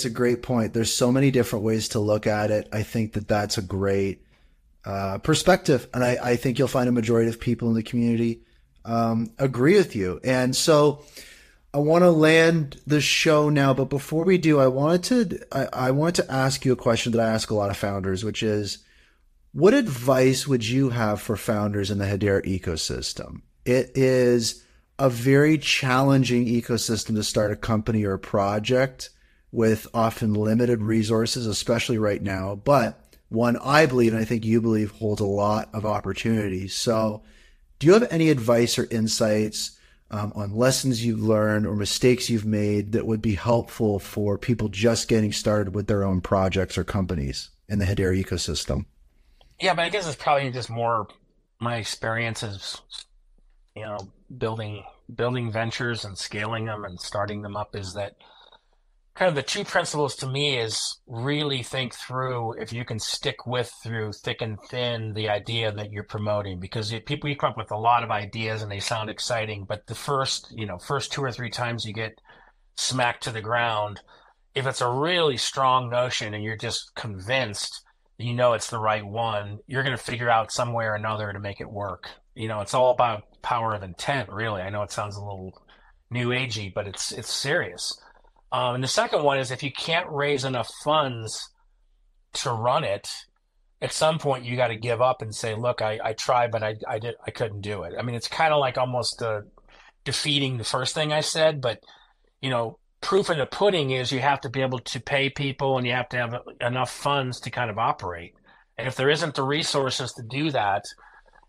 a great point. There's so many different ways to look at it. I think that's a great perspective, and I think you'll find a majority of people in the community agree with you. And so I want to land the show now, but before we do, I wanted to ask you a question that I ask a lot of founders, which is, what advice would you have for founders in the Hedera ecosystem? It is a very challenging ecosystem to start a company or a project with often limited resources, especially right now. But one I believe, and I think you believe, holds a lot of opportunities. So do you have any advice or insights on lessons you've learned or mistakes you've made that would be helpful for people just getting started with their own projects or companies in the Hedera ecosystem? Yeah, but I guess it's probably just more my experiences, building ventures and scaling them and starting them up, is that kind of the two principles to me is really think through if you can stick through thick and thin the idea that you're promoting, because you come up with a lot of ideas and they sound exciting, but the first 2 or 3 times you get smacked to the ground, if it's a really strong notion and you're just convinced it's the right one, you're going to figure out some way or another to make it work. It's all about power of intent, really. I know it sounds a little new agey, but it's serious. And the second one is, if you can't raise enough funds to run it, at some point you got to give up and say, look, I tried, but I couldn't do it. I mean, it's kind of like almost defeating the first thing I said, but proof in the pudding is you have to be able to pay people and you have to have enough funds to kind of operate. And if there isn't the resources to do that,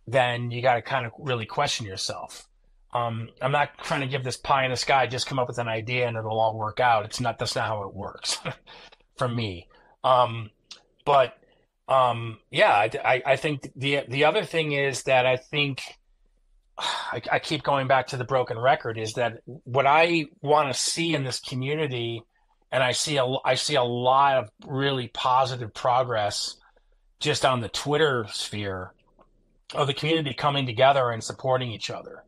then you got to kind of really question yourself. I'm not trying to give this pie in the sky, just come up with an idea and it'll all work out. That's not how it works for me. Yeah, I think the other thing is that I think I keep going back to the broken record is that what I want to see in this community, and I see a lot of really positive progress just on the Twitter sphere of the community coming together and supporting each other.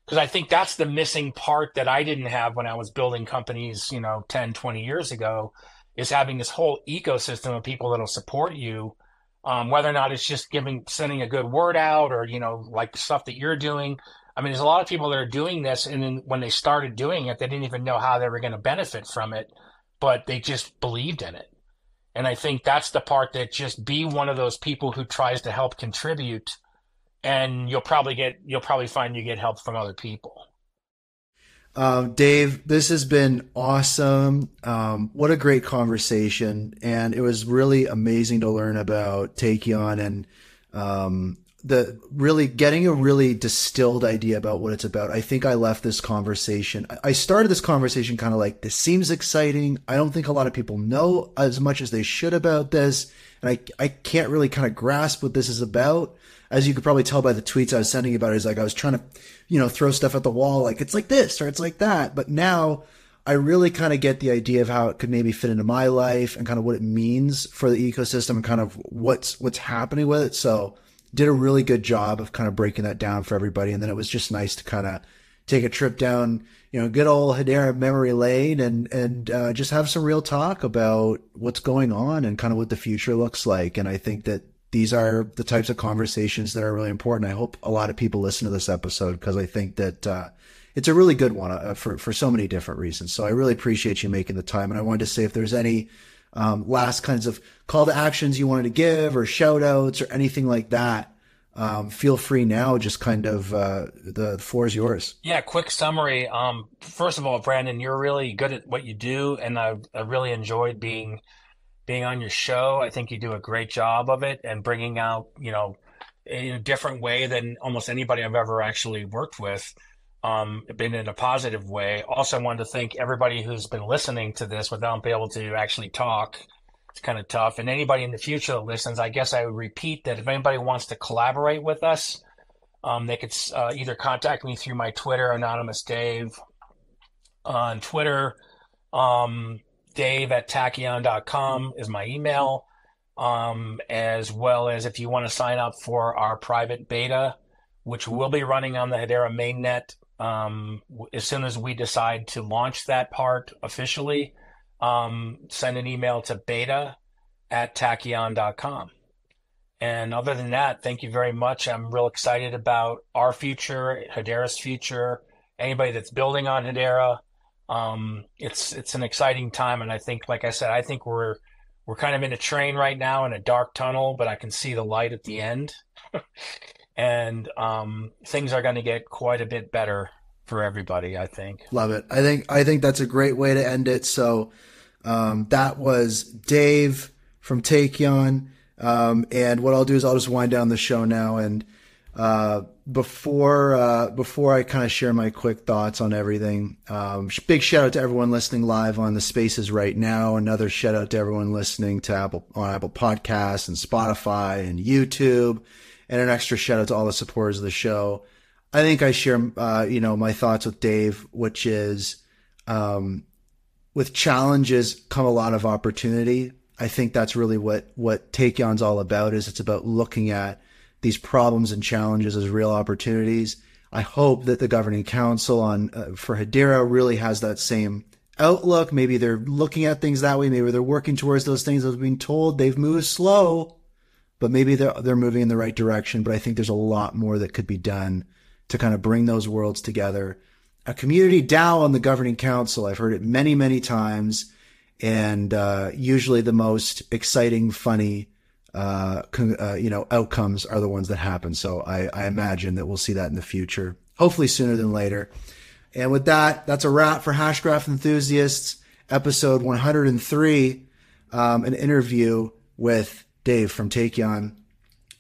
Because I think that's the missing part that I didn't have when I was building companies, 10, 20 years ago, is having this whole ecosystem of people that'll support you, whether or not it's just sending a good word out or, like the stuff that you're doing. I mean, there's a lot of people that are doing this, and then when they started doing it, they didn't even know how they were going to benefit from it, but they just believed in it. And I think that's the part that just be one of those people who tries to help contribute, and you'll probably find you get help from other people. Dave, this has been awesome. What a great conversation. And it was really amazing to learn about Taekion and, getting a really distilled idea about what it's about. I think I left this conversation. I started this conversation kind of like, this seems exciting. I don't think a lot of people know as much as they should about this. And I can't really kind of grasp what this is about. As you could probably tell by the tweets I was sending about it, is like I was trying to, throw stuff at the wall, like it's like this or it's like that. But now I really kind of get the idea of how it could maybe fit into my life and kind of what it means for the ecosystem and kind of what's happening with it. So did a really good job of kind of breaking that down for everybody. And then it was just nice to kind of take a trip down, good old Hedera memory lane and just have some real talk about what's going on and kind of what the future looks like. And I think that these are the types of conversations that are really important. I hope a lot of people listen to this episode because I think that it's a really good one for so many different reasons. So I really appreciate you making the time. And I wanted to say if there's any last kinds of call to actions you wanted to give or shout outs or anything like that, feel free now. Just kind of the floor is yours. Yeah, quick summary. First of all, Brandon, you're really good at what you do, and I really enjoyed being on your show. I think you do a great job of it and bringing out, in a different way than almost anybody I've ever actually worked with, been in a positive way. Also, I wanted to thank everybody who's been listening to this without being able to actually talk. It's kind of tough. And anybody in the future that listens, I guess I would repeat that if anybody wants to collaborate with us, they could either contact me through my Twitter, Anonymous Dave, on Twitter. Dave@Taekion.com is my email, as well as if you want to sign up for our private beta, which will be running on the Hedera mainnet as soon as we decide to launch that part officially, send an email to beta@Taekion.com. And other than that, thank you very much. I'm real excited about our future, Hedera's future, anybody that's building on Hedera. It's an exciting time, and I think, like I said, I think we're kind of in a train right now in a dark tunnel, but I can see the light at the end, and things are going to get quite a bit better for everybody. I think. Love it. I think that's a great way to end it. So that was Dave from Taekion, and what I'll do is I'll just wind down the show now and. Before I kind of share my quick thoughts on everything, big shout out to everyone listening live on the spaces right now. Another shout out to everyone listening to Apple Podcasts and Spotify and YouTube, and an extra shout out to all the supporters of the show. I think I share, my thoughts with Dave, which is, with challenges come a lot of opportunity. I think that's really what Taekion's all about. It's about looking at these problems and challenges as real opportunities. I hope that the governing council for Hedera really has that same outlook. Maybe they're looking at things that way. Maybe they're working towards those things. I've been told they've moved slow, but maybe they're moving in the right direction. But I think there's a lot more that could be done to kind of bring those worlds together. A community DAO on the governing council. I've heard it many, many times. and usually the most exciting, funny, outcomes are the ones that happen. So I imagine that we'll see that in the future, hopefully sooner than later. And with that, that's a wrap for Hashgraph Enthusiasts, episode 103, an interview with Dave from Taekion,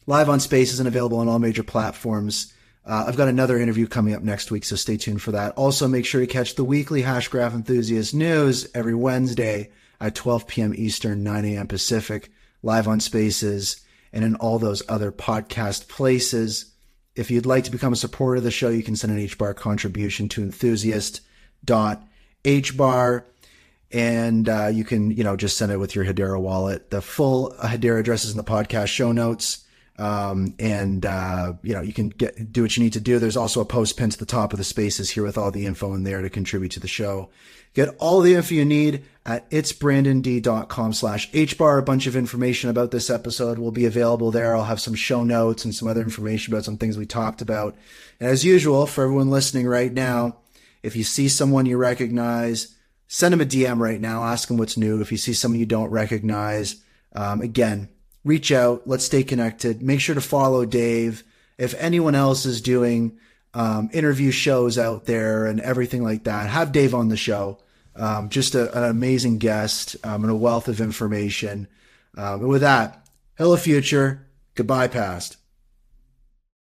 live on Spaces and available on all major platforms. I've got another interview coming up next week, so stay tuned for that. Also, make sure to catch the weekly Hashgraph Enthusiast news every Wednesday at 12 p.m. Eastern, 9 a.m. Pacific, live on Spaces and in all those other podcast places. If you'd like to become a supporter of the show, you can send an HBAR contribution to enthusiast.hbar. And you can, just send it with your Hedera wallet. The full Hedera address is in the podcast show notes. You can do what you need to do. There's also a post pinned to the top of the Spaces here with all the info in there to contribute to the show. Get all the info you need at itsbrandond.com/hbar. A bunch of information about this episode will be available there. I'll have some show notes and some other information about some things we talked about. And as usual, for everyone listening right now, if you see someone you recognize, send them a DM right now. Ask them what's new. If you see someone you don't recognize, again, reach out. Let's stay connected. Make sure to follow Dave. If anyone else is doing interview shows out there and everything like that, have Dave on the show. Just an amazing guest and a wealth of information. And with that, hello future, goodbye past.